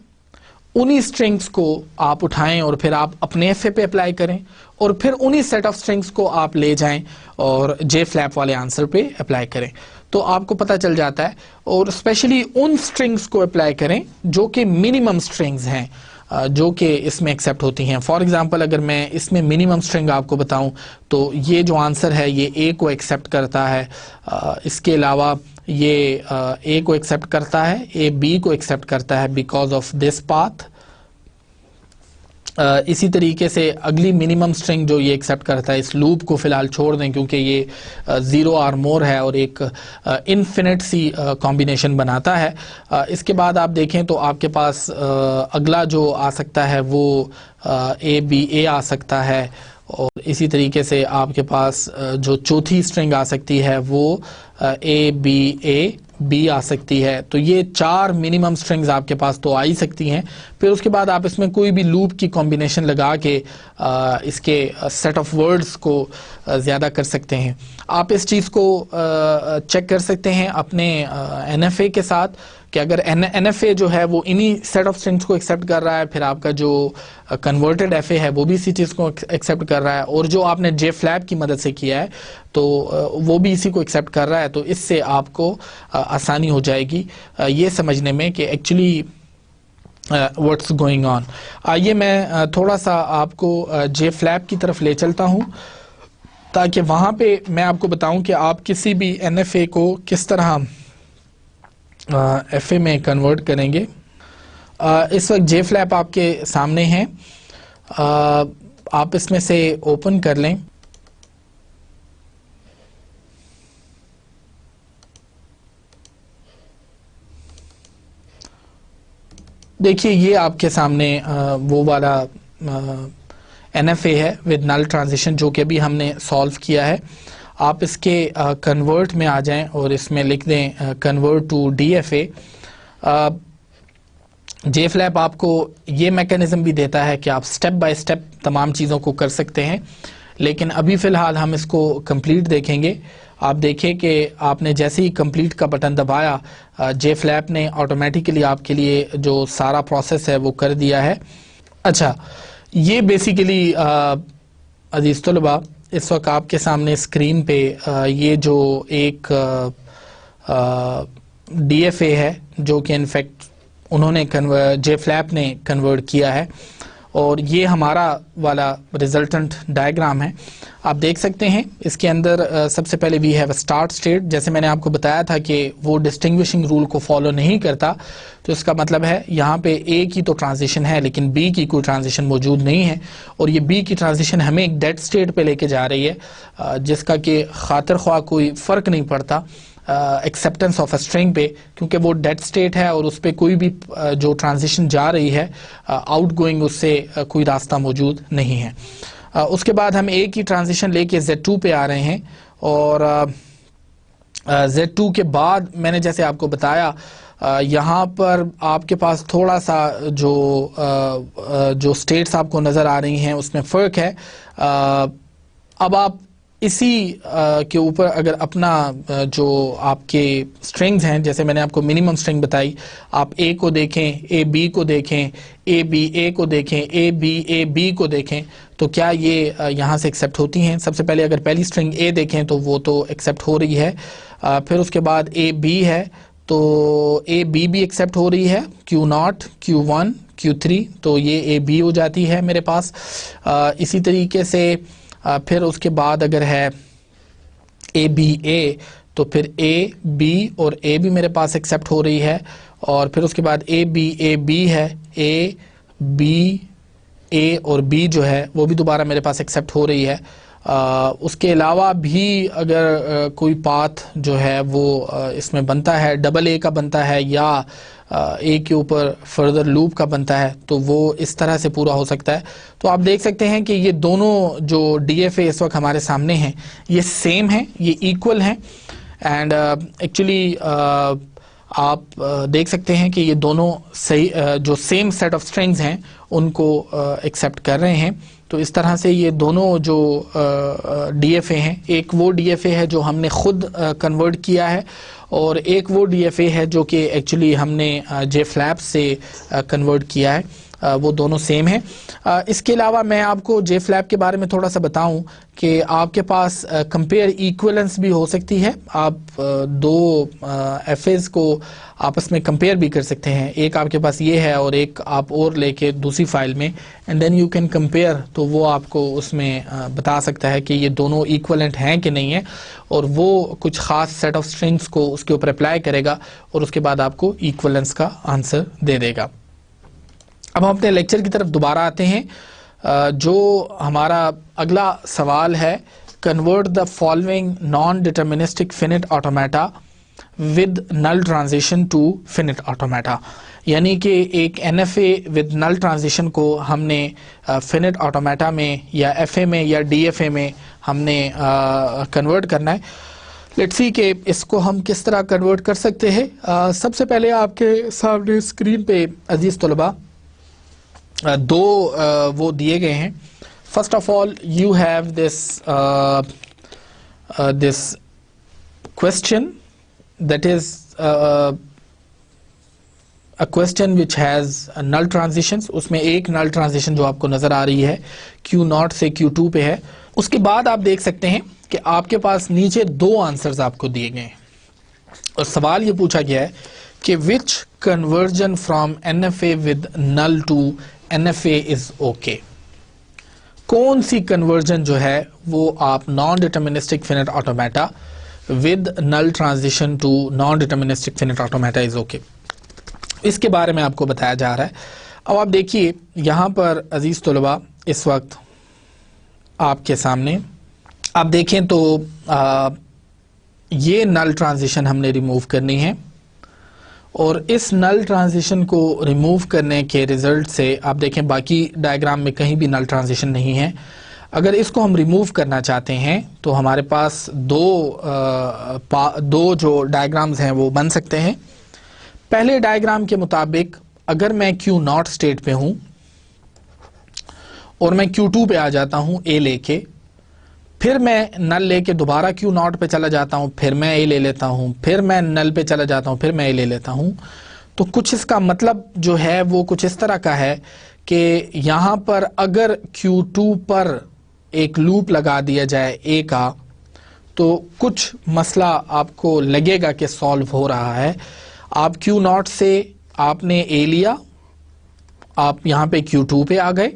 A: उन्हीं स्ट्रिंग्स को आप उठाएं और फिर आप अपने FA पे अप्लाई करें और फिर उन्हीं सेट ऑफ स्ट्रिंग्स को आप ले जाएं और JFlap वाले आंसर पे अप्लाई करें, तो आपको पता चल जाता है। और स्पेशली उन स्ट्रिंग्स को अप्लाई करें जो कि मिनिमम स्ट्रिंग्स हैं। जो कि इसमें एक्सेप्ट होती हैं। फॉर एग्जांपल अगर मैं इसमें मिनिमम स्ट्रिंग आपको बताऊं तो ये जो आंसर है ये ए को एक्सेप्ट करता है, इसके अलावा ये ए को एक्सेप्ट करता है, ए बी को एक्सेप्ट करता है बिकॉज ऑफ दिस पाथ। इसी तरीके से अगली मिनिमम स्ट्रिंग जो ये एक्सेप्ट करता है, इस लूप को फिलहाल छोड़ दें क्योंकि ये 0 और मोर है और एक इनफिनिट सी कॉम्बिनेशन बनाता है। इसके बाद आप देखें तो आपके पास अगला जो आ सकता है वो ए बी ए आ सकता है, और इसी तरीके से आपके पास जो चौथी स्ट्रिंग आ सकती है वो ए बी ए बी आ सकती है। तो ये 4 मिनिमम स्ट्रिंग्स आपके पास तो आ ही सकती हैं। फिर उसके बाद आप इसमें कोई भी लूप की कॉम्बिनेशन लगा के इसके सेट ऑफ वर्ड्स को ज़्यादा कर सकते हैं। आप इस चीज़ को चेक कर सकते हैं अपने NFA के साथ कि अगर NFA जो है वो इन्हीं सेट ऑफ स्ट्रिंग्स को एक्सेप्ट कर रहा है, फिर आपका जो कन्वर्टेड FA है वो भी इसी चीज़ को एक्सेप्ट कर रहा है, और जो आपने JFlap की मदद से किया है तो वो भी इसी को एक्सेप्ट कर रहा है, तो इससे आपको आसानी हो जाएगी ये समझने में कि एक्चुअली व्हाट्स गोइंग ऑन। आइए मैं थोड़ा सा आपको JFlap की तरफ ले चलता हूँ ताकि वहाँ पे मैं आपको बताऊँ कि आप किसी भी NFA को किस तरह FA में कन्वर्ट करेंगे। इस वक्त JFlap आपके सामने है, आप इसमें से ओपन कर लें। देखिए ये आपके सामने वो वाला NFA है विद नल ट्रांजिशन जो कि अभी हमने सॉल्व किया है। आप इसके कन्वर्ट में आ जाएं और इसमें लिख दें कन्वर्ट टू DFA। JFlap आपको ये मैकेनिज्म भी देता है कि आप स्टेप बाय स्टेप तमाम चीज़ों को कर सकते हैं, लेकिन अभी फ़िलहाल हम इसको कंप्लीट देखेंगे। आप देखें कि आपने जैसे ही कंप्लीट का बटन दबाया JFlap ने ऑटोमेटिकली आपके लिए जो सारा प्रोसेस है वो कर दिया है। अच्छा, ये बेसिकली अजीज़ तलबा इस वक्त आपके सामने स्क्रीन पे ये जो एक DFA है जो कि इनफैक्ट उन्होंने JFlap ने कन्वर्ट किया है, और ये हमारा वाला रिजल्टेंट डायग्राम है। आप देख सकते हैं इसके अंदर सबसे पहले वी हैव स्टार्ट स्टेट। जैसे मैंने आपको बताया था कि वो डिस्टिंग्विशिंग रूल को फॉलो नहीं करता, तो इसका मतलब है यहाँ पे A की तो ट्रांजिशन है लेकिन B की कोई ट्रांजिशन मौजूद नहीं है, और ये B की ट्रांजिशन हमें एक डेड स्टेट पे लेके जा रही है जिसका कि खातिर ख्वाह कोई फ़र्क नहीं पड़ता एक्सेप्टेंस ऑफ अ स्ट्रिंग पे, क्योंकि वो डेड स्टेट है और उस पर कोई भी जो ट्रांजिशन जा रही है आउट गोइंग उससे कोई रास्ता मौजूद नहीं है। उसके बाद हम A की ट्रांजिशन लेके Z2 पे आ रहे हैं, और Z2 के बाद मैंने जैसे आपको बताया यहाँ पर आपके पास थोड़ा सा जो स्टेट्स आपको नज़र आ रही हैं उसमें फ़र्क है। अब आप इसी के ऊपर अगर अपना जो आपके स्ट्रिंग्स हैं, जैसे मैंने आपको मिनिमम स्ट्रिंग बताई, आप A को देखें, A B को देखें, A B A को देखें, A B A B को देखें, तो क्या ये यहाँ से एक्सेप्ट होती हैं। सबसे पहले अगर पहली स्ट्रिंग A देखें तो वो तो एक्सेप्ट हो रही है, फिर उसके बाद A B है तो A B भी एक्सेप्ट हो रही है, Q0 Q1 Q3, तो ये A B हो जाती है मेरे पास। इसी तरीके से फिर उसके बाद अगर है A B A तो फिर A B और A भी मेरे पास एक्सेप्ट हो रही है, और फिर उसके बाद A B A B है, A B A और B जो है वो भी दोबारा मेरे पास एक्सेप्ट हो रही है। उसके अलावा भी अगर कोई पाथ जो है वो इसमें बनता है, डबल A का बनता है या A के ऊपर फर्दर लूप का बनता है, तो वो इस तरह से पूरा हो सकता है। तो आप देख सकते हैं कि ये दोनों जो DFA इस वक्त हमारे सामने हैं ये सेम हैं, ये इक्वल हैं, एंड एक्चुअली आप देख सकते हैं कि ये दोनों सही जो सेम सेट ऑफ स्ट्रिंग्स हैं उनको एक्सेप्ट कर रहे हैं। तो इस तरह से ये दोनों जो DFA हैं, एक वो DFA है जो हमने खुद कन्वर्ट किया है, और एक वो DFA है जो कि एक्चुअली हमने JFlap से कन्वर्ट किया है। वो दोनों सेम है। इसके अलावा मैं आपको जे फ्लैप के बारे में थोड़ा सा बताऊं कि आपके पास कंपेयर इक्विवेलेंस भी हो सकती है। आप दो एफएस को आपस में कंपेयर भी कर सकते हैं। एक आपके पास ये है और एक आप और लेके दूसरी फाइल में, and then you can compare, तो वो आपको उसमें बता सकता है कि ये दोनों इक्विवेलेंट हैं कि नहीं है, और वो कुछ खास सेट ऑफ स्ट्रिंग्स को उसके ऊपर अप्लाई करेगा और उसके बाद आपको इक्विवेलेंस का आंसर दे देगा। अब हम अपने लेक्चर की तरफ दोबारा आते हैं। जो हमारा अगला सवाल है, convert the following non deterministic finite automata with null transition to finite automata, यानी कि एक एनएफए विद नल ट्रांजिशन को हमने फिनिट ऑटोमेटा में या एफए में या डीएफए में हमने कन्वर्ट करना है। लेट्स सी कि इसको हम किस तरह कन्वर्ट कर सकते हैं। सबसे पहले आपके सामने स्क्रीन पे अजीज तलबा दो वो दिए गए हैं। First of all you have this question that is a question which has null transitions. उसमें एक नल ट्रांजिशन जो आपको नजर आ रही है Q0 से Q2 पे है। उसके बाद आप देख सकते हैं कि आपके पास नीचे दो आंसर्स आपको दिए गए हैं और सवाल ये पूछा गया है कि which conversion from NFA with null to NFA is okay. कौन सी कन्वर्जन जो है वो आप non deterministic finite automata with null transition to non deterministic finite automata is okay, इसके बारे में आपको बताया जा रहा है। अब आप देखिए यहां पर अजीज तलबा इस वक्त आपके सामने आप देखें तो ये नल ट्रांजिशन हमने रिमूव करनी है और इस नल ट्रांजिशन को रिमूव करने के रिजल्ट से आप देखें बाकी डायग्राम में कहीं भी नल ट्रांजिशन नहीं है। अगर इसको हम रिमूव करना चाहते हैं तो हमारे पास दो जो डायग्राम्स हैं वो बन सकते हैं। पहले डायग्राम के मुताबिक अगर मैं Q0 स्टेट पे हूं और मैं Q2 पे आ जाता हूं A लेके, फिर मैं नल लेके दोबारा Q0 पे चला जाता हूं, फिर मैं A ले लेता हूं, फिर मैं नल पे चला जाता हूं, फिर मैं A ले लेता हूं, तो कुछ इसका मतलब जो है वो कुछ इस तरह का है कि यहां पर अगर Q2 पर एक लूप लगा दिया जाए A का तो कुछ मसला आपको लगेगा कि सॉल्व हो रहा है। आप Q0 से आपने A लिया, आप यहां पे Q2 पे आ गए,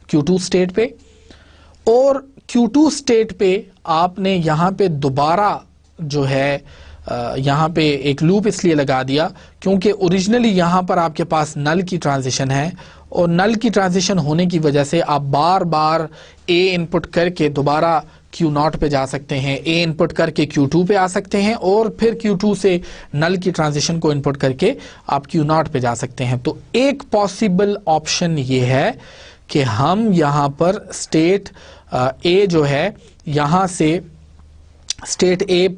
A: Q2 स्टेट पे, और Q2 स्टेट पे आपने यहां पे दोबारा जो है यहां पे एक लूप इसलिए लगा दिया क्योंकि ओरिजिनली यहां पर आपके पास नल की ट्रांजिशन है और नल की ट्रांजिशन होने की वजह से आप बार बार A इनपुट करके दोबारा Q0 पे जा सकते हैं, A इनपुट करके Q2 पे आ सकते हैं और फिर Q2 से नल की ट्रांजिशन को इनपुट करके आप Q0 पे जा सकते हैं। तो एक पॉसिबल ऑप्शन ये है कि हम यहाँ पर स्टेट A जो है यहाँ से स्टेट A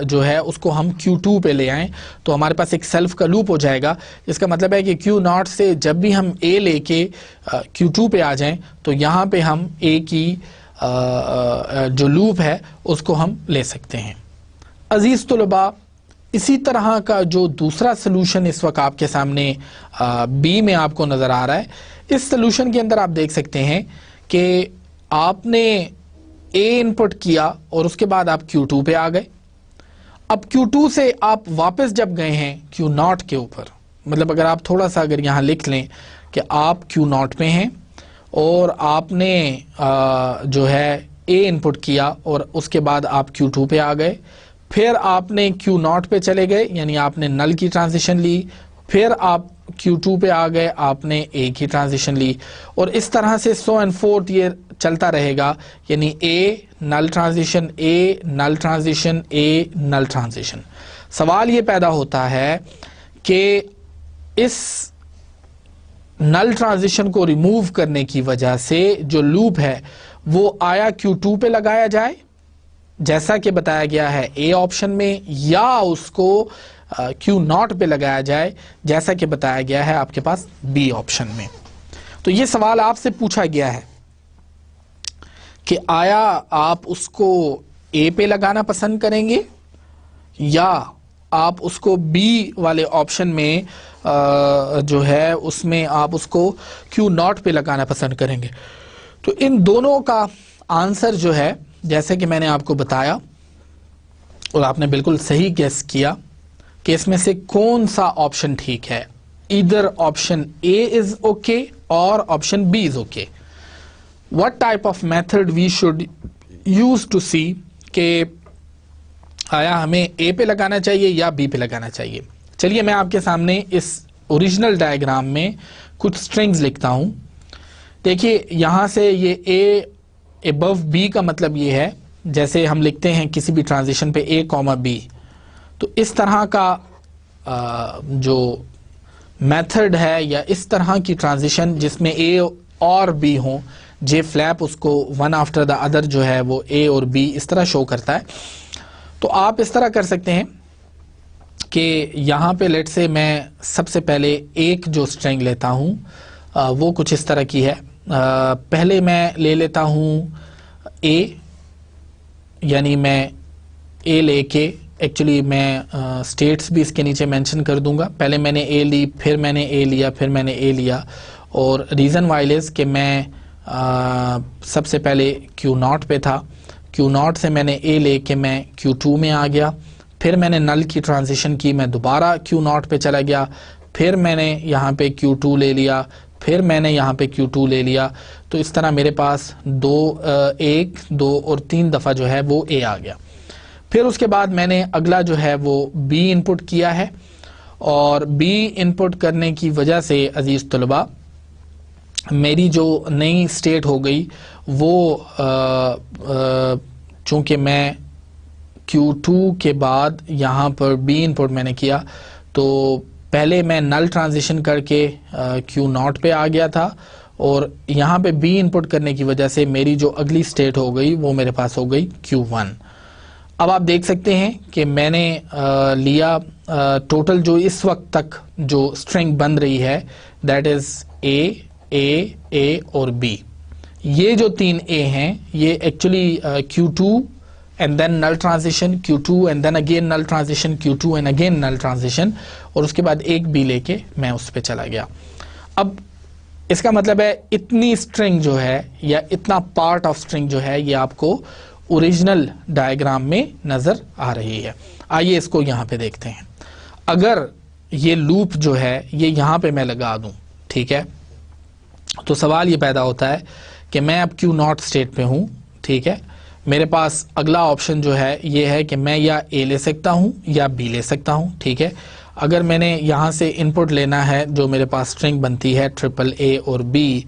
A: जो है उसको हम Q2 पे ले आएं तो हमारे पास एक सेल्फ का लूप हो जाएगा। इसका मतलब है कि Q0 से जब भी हम A लेके Q2 पे आ जाएं तो यहाँ पे हम A की जो लूप है उसको हम ले सकते हैं। अजीज तलबा, इसी तरह का जो दूसरा सलूशन इस वक्त आपके सामने B में आपको नजर आ रहा है, इस सलूशन के अंदर आप देख सकते हैं कि आपने A इनपुट किया और उसके बाद आप Q2 पे आ गए। अब Q2 से आप वापस जब गए हैं Q0 के ऊपर, मतलब अगर आप थोड़ा सा अगर यहाँ लिख लें कि आप Q0 पे हैं और आपने जो है A इनपुट किया और उसके बाद आप Q2 पे आ गए, फिर आपने Q0 पे चले गए यानी आपने नल की ट्रांजिशन ली, फिर आप Q2 पे आ गए, आपने A की ट्रांजिशन ली, और इस तरह से सो एंड फोर्थ ये चलता रहेगा, यानी A null transition, A null transition, A null transition. सवाल ये पैदा होता है कि इस नल ट्रांजिशन को रिमूव करने की वजह से जो लूप है वो आया Q2 पे लगाया जाए जैसा कि बताया गया है A ऑप्शन में, या उसको Q0 पे लगाया जाए जैसा कि बताया गया है आपके पास B ऑप्शन में। तो ये सवाल आपसे पूछा गया है कि आया आप उसको A पे लगाना पसंद करेंगे या आप उसको बी वाले ऑप्शन में जो है उसमें आप उसको Q0 पे लगाना पसंद करेंगे। तो इन दोनों का आंसर जो है, जैसे कि मैंने आपको बताया और आपने बिल्कुल सही गेस किया कि इसमें से कौन सा ऑप्शन ठीक है, either option A is okay और option B is okay. What type of method we should use to see के आया हमें ए पे लगाना चाहिए या बी पे लगाना चाहिए। चलिए मैं आपके सामने इस ओरिजिनल डायग्राम में कुछ स्ट्रिंग्स लिखता हूं। देखिए यहां से ये ए अबव बी का मतलब ये है, जैसे हम लिखते हैं किसी भी ट्रांजिशन पे ए कॉमा बी, तो इस तरह का जो मेथड है या इस तरह की ट्रांजिशन जिसमें ए और बी हो, जे फ्लैप उसको वन आफ्टर द अदर जो है वो ए और बी इस तरह शो करता है। तो आप इस तरह कर सकते हैं कि यहाँ पे लेट से मैं सबसे पहले एक जो स्ट्रिंग लेता हूँ वो कुछ इस तरह की है। पहले मैं ले लेता हूँ ए, यानी मैं ए लेके, एक्चुअली मैं स्टेट्स भी इसके नीचे मेंशन कर दूंगा। पहले मैंने ए ली, फिर मैंने ए लिया, फिर मैंने ए लिया, और रीज़न वाइल इज़ कि मैं सबसे पहले Q0 पे था, Q0 से मैंने ए लेके मैं Q2 में आ गया, फिर मैंने नल की ट्रांजिशन की, मैं दोबारा Q0 पे चला गया, फिर मैंने यहाँ पे Q2 ले लिया, फिर मैंने यहाँ पे Q2 ले लिया। तो इस तरह मेरे पास एक, दो और तीन दफ़ा जो है वो ए आ गया। फिर उसके बाद मैंने अगला जो है वो बी इनपुट किया है, और बी इनपुट करने की वजह से अजीज़ तलबा मेरी जो नई स्टेट हो गई वो चूँकि मैं Q2 के बाद यहाँ पर बी इनपुट मैंने किया, तो पहले मैं नल ट्रांजिशन करके Q0 पे आ गया था, और यहाँ पे बी इनपुट करने की वजह से मेरी जो अगली स्टेट हो गई वो मेरे पास हो गई Q1। अब आप देख सकते हैं कि मैंने लिया टोटल जो इस वक्त तक जो स्ट्रिंग बन रही है दैट इज़ ए और बी। ये जो तीन ए हैं ये actually Q2 and then null transition, Q2 and then again null transition, Q2 and again null transition, और उसके बाद एक बी लेके मैं उस पे चला गया। अब इसका मतलब है इतनी स्ट्रिंग जो है या इतना पार्ट ऑफ स्ट्रिंग जो है ये आपको ओरिजिनल डायग्राम में नजर आ रही है। आइए इसको यहाँ पे देखते हैं। अगर ये लूप जो है ये यहाँ पे मैं लगा दूं, ठीक है, तो सवाल ये पैदा होता है कि मैं अब Q0 स्टेट पे हूँ, ठीक है, मेरे पास अगला ऑप्शन जो है ये है कि मैं या ए ले सकता हूँ या बी ले सकता हूँ, ठीक है। अगर मैंने यहाँ से इनपुट लेना है जो मेरे पास स्ट्रिंग बनती है ट्रिपल ए और बी,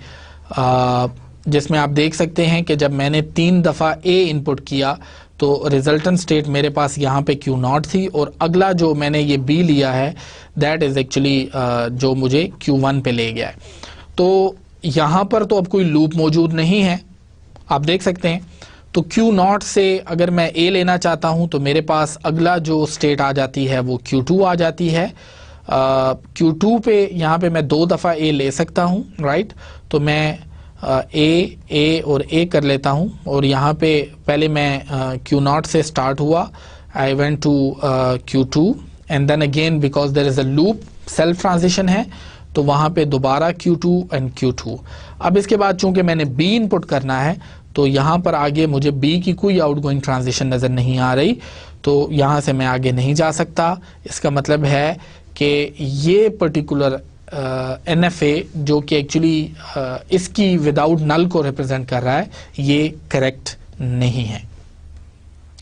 A: जिसमें आप देख सकते हैं कि जब मैंने 3 दफ़ा ए इनपुट किया तो रिजल्टेंट स्टेट मेरे पास यहाँ पे Q0 थी, और अगला जो मैंने ये बी लिया है दैट इज़ एक्चुअली जो मुझे Q1 पे ले गया है। तो यहाँ पर तो अब कोई लूप मौजूद नहीं है, आप देख सकते हैं। तो Q0 से अगर मैं ए लेना चाहता हूँ तो मेरे पास अगला जो स्टेट आ जाती है वो Q2 आ जाती है। Q2 पे यहाँ पे मैं 2 दफ़ा ए ले सकता हूँ, राइट। तो मैं ए और ए कर लेता हूँ, और यहाँ पे पहले मैं Q0 से स्टार्ट हुआ, I went to Q2 and then again because there is a loop, self transition है, तो वहाँ पे दोबारा Q2 एंड Q2। अब इसके बाद चूंकि मैंने B इनपुट करना है तो यहाँ पर आगे मुझे B की कोई आउटगोइंग ट्रांजिशन नज़र नहीं आ रही, तो यहाँ से मैं आगे नहीं जा सकता। इसका मतलब है कि ये पर्टिकुलर NFA जो कि एक्चुअली इसकी विदाउट नल को रिप्रेजेंट कर रहा है ये करेक्ट नहीं है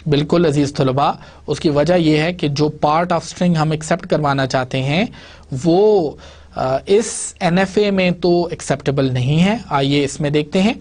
A: बिल्कुल अजीज़ तलबा। उसकी वजह यह है कि जो पार्ट ऑफ स्ट्रिंग हम एक्सेप्ट करवाना चाहते हैं वो इस NFA में तो एक्सेप्टेबल नहीं है। आइए इसमें देखते हैं।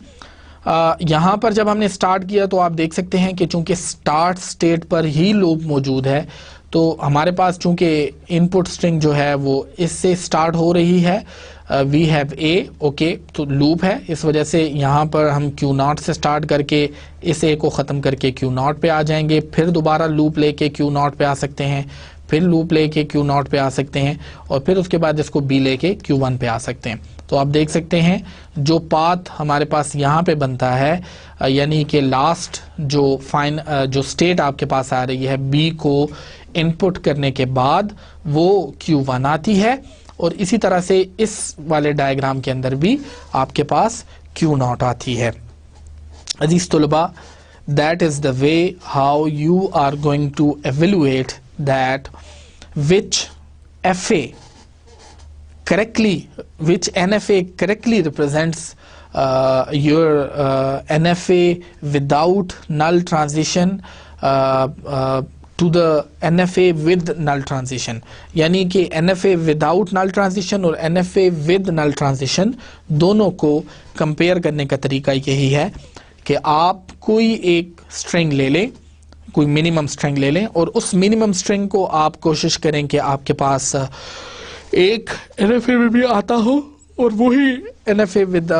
A: यहाँ पर जब हमने स्टार्ट किया तो आप देख सकते हैं कि चूंकि स्टार्ट स्टेट पर ही लूप मौजूद है, तो हमारे पास चूंकि इनपुट स्ट्रिंग जो है वो इससे स्टार्ट हो रही है, वी हैव ए, ओके, तो लूप है, इस वजह से यहाँ पर हम Q0 से स्टार्ट करके इस ए को ख़त्म करके Q0 पे आ जाएंगे, फिर दोबारा लूप लेके Q0 पे आ सकते हैं, फिर लूप लेके Q0 पे आ सकते हैं और फिर उसके बाद इसको B लेके Q1 पे आ सकते हैं। तो आप देख सकते हैं जो पाथ हमारे पास यहाँ पे बनता है, यानी कि लास्ट जो स्टेट आपके पास आ रही है B को इनपुट करने के बाद वो Q1 आती है, और इसी तरह से इस वाले डायग्राम के अंदर भी आपके पास Q0 आती है। अजीज तुलबा, that is the way how you are going to evaluate that which NFA correctly represents your NFA without null transition to the NFA with null transition, यानी कि NFA without null transition और NFA with null transition दोनों को compare करने का तरीका यही है कि आप कोई एक स्ट्रिंग ले लें, कोई मिनिमम स्ट्रिंग ले लें, और उस मिनिमम स्ट्रिंग को आप कोशिश करें कि आपके पास एक NFA में भी आता हो और वही NFA विद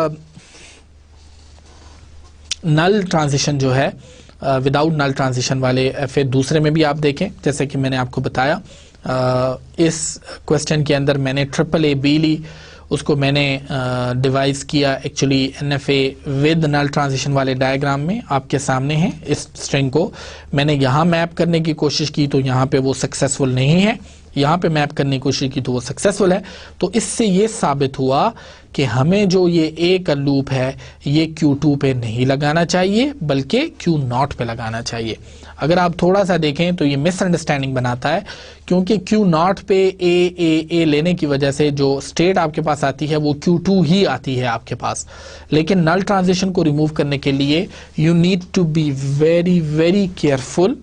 A: नल ट्रांजिशन जो है, विदाउट नल ट्रांजिशन वाले FA दूसरे में भी आप देखें। जैसे कि मैंने आपको बताया इस क्वेश्चन के अंदर मैंने AAA-B ली, उसको मैंने डिवाइस किया actually NFA with null transition वाले डायग्राम में आपके सामने है। इस स्ट्रिंग को मैंने यहाँ मैप करने की कोशिश की तो यहाँ पे वो सक्सेसफुल नहीं है, यहाँ पे मैप करने की कोशिश की तो वो सक्सेसफुल है। तो इससे ये साबित हुआ कि हमें जो ये A का लूप है ये Q2 पे नहीं लगाना चाहिए बल्कि Q0 पे लगाना चाहिए। अगर आप थोड़ा सा देखें तो ये मिसअंडरस्टैंडिंग बनाता है, क्योंकि Q0 पे A लेने की वजह से जो स्टेट आपके पास आती है वो Q2 ही आती है आपके पास। लेकिन नल ट्रांजिशन को रिमूव करने के लिए you need to be very very careful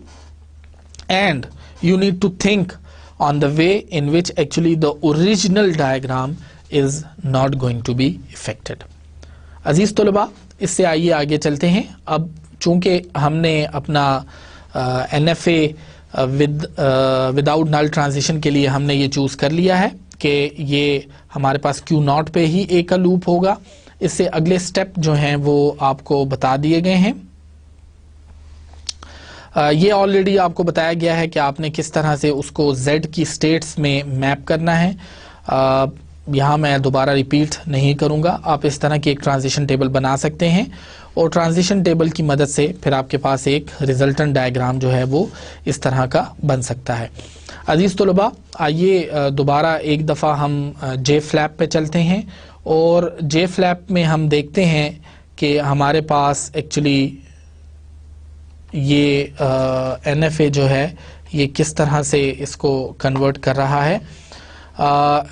A: and you need to think on the way in which actually the original diagram is not going to be affected। अजीज तलबा, इससे आइए आगे चलते हैं। अब चूंकि हमने अपना NFA विदाउट नल ट्रांजिशन के लिए हमने ये चूज कर लिया है कि ये हमारे पास Q0 पे ही A का लूप होगा। इससे अगले स्टेप जो हैं वो आपको बता दिए गए हैं। ये ऑलरेडी आपको बताया गया है कि आपने किस तरह से उसको Z की स्टेट्स में मैप करना है। यहाँ मैं दोबारा रिपीट नहीं करूँगा। आप इस तरह की एक ट्रांजिशन टेबल बना सकते हैं और ट्रांजिशन टेबल की मदद से फिर आपके पास एक रिजल्टेंट डायग्राम जो है वो इस तरह का बन सकता है। अजीज़ तलबा, आइए दोबारा एक दफ़ा हम JFlap पे चलते हैं और JFlap में हम देखते हैं कि हमारे पास एक्चुअली ये NFA जो है ये किस तरह से इसको कन्वर्ट कर रहा है।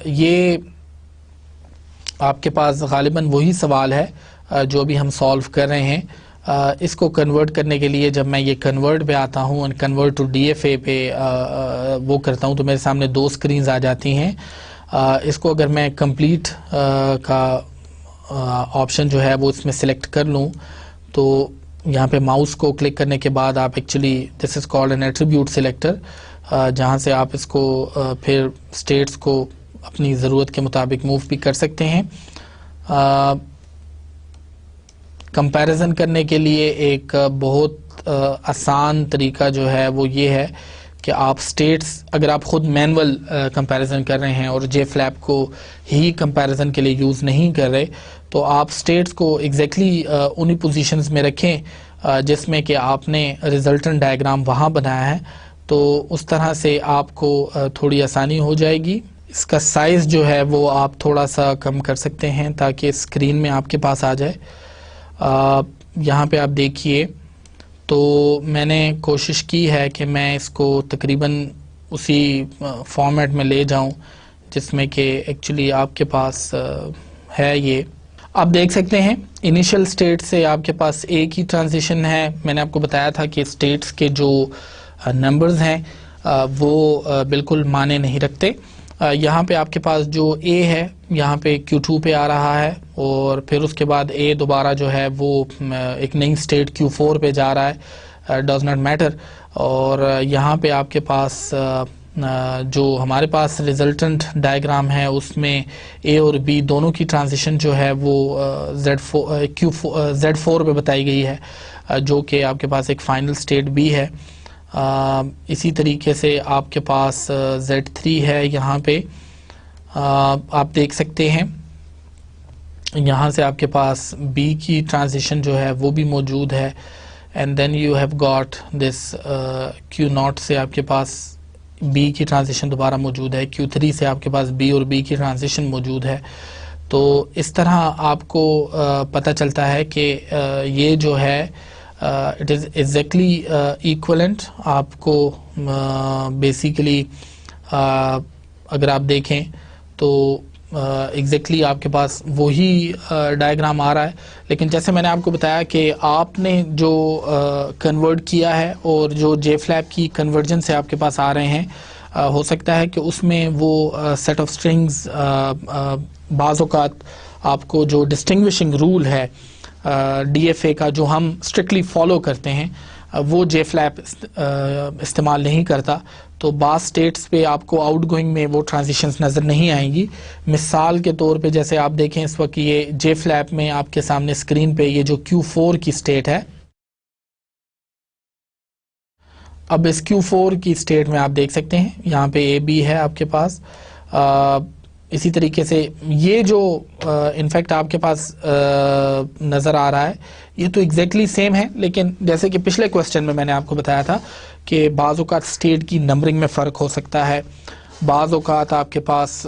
A: ये आपके पास गालिबन वही सवाल है जो भी हम सॉल्व कर रहे हैं। इसको कन्वर्ट करने के लिए जब मैं ये कन्वर्ट पे आता हूँ और कन्वर्ट टू DFA पे वो करता हूँ तो मेरे सामने दो स्क्रीन्स आ जाती हैं। इसको अगर मैं कंप्लीट का ऑप्शन जो है वो इसमें सिलेक्ट कर लूँ तो यहाँ पे माउस को क्लिक करने के बाद आप actually this is called an attribute selector, जहाँ से आप इसको फिर स्टेट्स को अपनी ज़रूरत के मुताबिक मूव भी कर सकते हैं। कंपैरिजन करने के लिए एक बहुत आसान तरीका जो है वो ये है कि आप स्टेट्स, अगर आप ख़ुद मैनुअल कंपैरिजन कर रहे हैं और JFlap को ही कंपैरिजन के लिए यूज़ नहीं कर रहे तो आप स्टेट्स को एग्जैक्टली उन्हीं पोजीशंस में रखें जिसमें कि आपने रिजल्टेंट डायग्राम वहाँ बनाया है, तो उस तरह से आपको थोड़ी आसानी हो जाएगी। इसका साइज़ जो है वो आप थोड़ा सा कम कर सकते हैं ताकि स्क्रीन में आपके पास आ जाए। यहाँ पे आप देखिए तो मैंने कोशिश की है कि मैं इसको तकरीबन उसी फॉर्मेट में ले जाऊं जिसमें कि एक्चुअली आपके पास है। ये आप देख सकते हैं इनिशियल स्टेट से आपके पास एक ही ट्रांजिशन है। मैंने आपको बताया था कि स्टेट्स के जो नंबर्स हैं वो बिल्कुल माने नहीं रखते। यहाँ पे आपके पास जो A है यहाँ पे Q2 पे आ रहा है और फिर उसके बाद A दोबारा जो है वो एक नई स्टेट Q4 पे जा रहा है, डज नॉट मैटर। और यहाँ पे आपके पास जो हमारे पास रिजल्टेंट डायग्राम है उसमें A और B दोनों की ट्रांजिशन जो है वो Z4 पे बताई गई है, जो कि आपके पास एक फाइनल स्टेट B है। इसी तरीके से आपके पास Z3 है यहाँ पे, आप देख सकते हैं यहाँ से आपके पास B की ट्रांजिशन जो है वो भी मौजूद है, and then you have got this Q0 से आपके पास B की ट्रांजिशन दोबारा मौजूद है, Q3 से आपके पास B और B की ट्रांजिशन मौजूद है। तो इस तरह आपको पता चलता है कि ये जो है इट इज़ एग्जैक्टली इक्वलेंट। आपको बेसिकली अगर आप देखें तो एग्जैक्टली आपके पास वही डायग्राम आ रहा है, लेकिन जैसे मैंने आपको बताया कि आपने जो कन्वर्ट किया है और जो JFlap की कन्वर्जन से आपके पास आ रहे हैं, हो सकता है कि उसमें वो सेट ऑफ स्ट्रिंग्स बाज़ औक़ात आपको जो डिस्टिंग्विशिंग रूल है DFA का जो हम स्ट्रिक्टली फॉलो करते हैं वो JFlap इस्तेमाल नहीं करता। तो बाज़ स्टेट्स पे आपको आउटगोइंग में वो ट्रांजिशंस नज़र नहीं आएंगी। मिसाल के तौर पे जैसे आप देखें इस वक्त ये JFlap में आपके सामने स्क्रीन पे ये जो Q4 की स्टेट है, अब इस Q4 की स्टेट में आप देख सकते हैं यहाँ पे AB है आपके पास। इसी तरीके से ये जो इनफैक्ट आपके पास नज़र आ रहा है ये तो एग्जैक्टली सेम है, लेकिन जैसे कि पिछले क्वेश्चन में मैंने आपको बताया था कि बाज़ औक़ात स्टेट की नंबरिंग में फ़र्क हो सकता है। बाज़ औक़ात आपके पास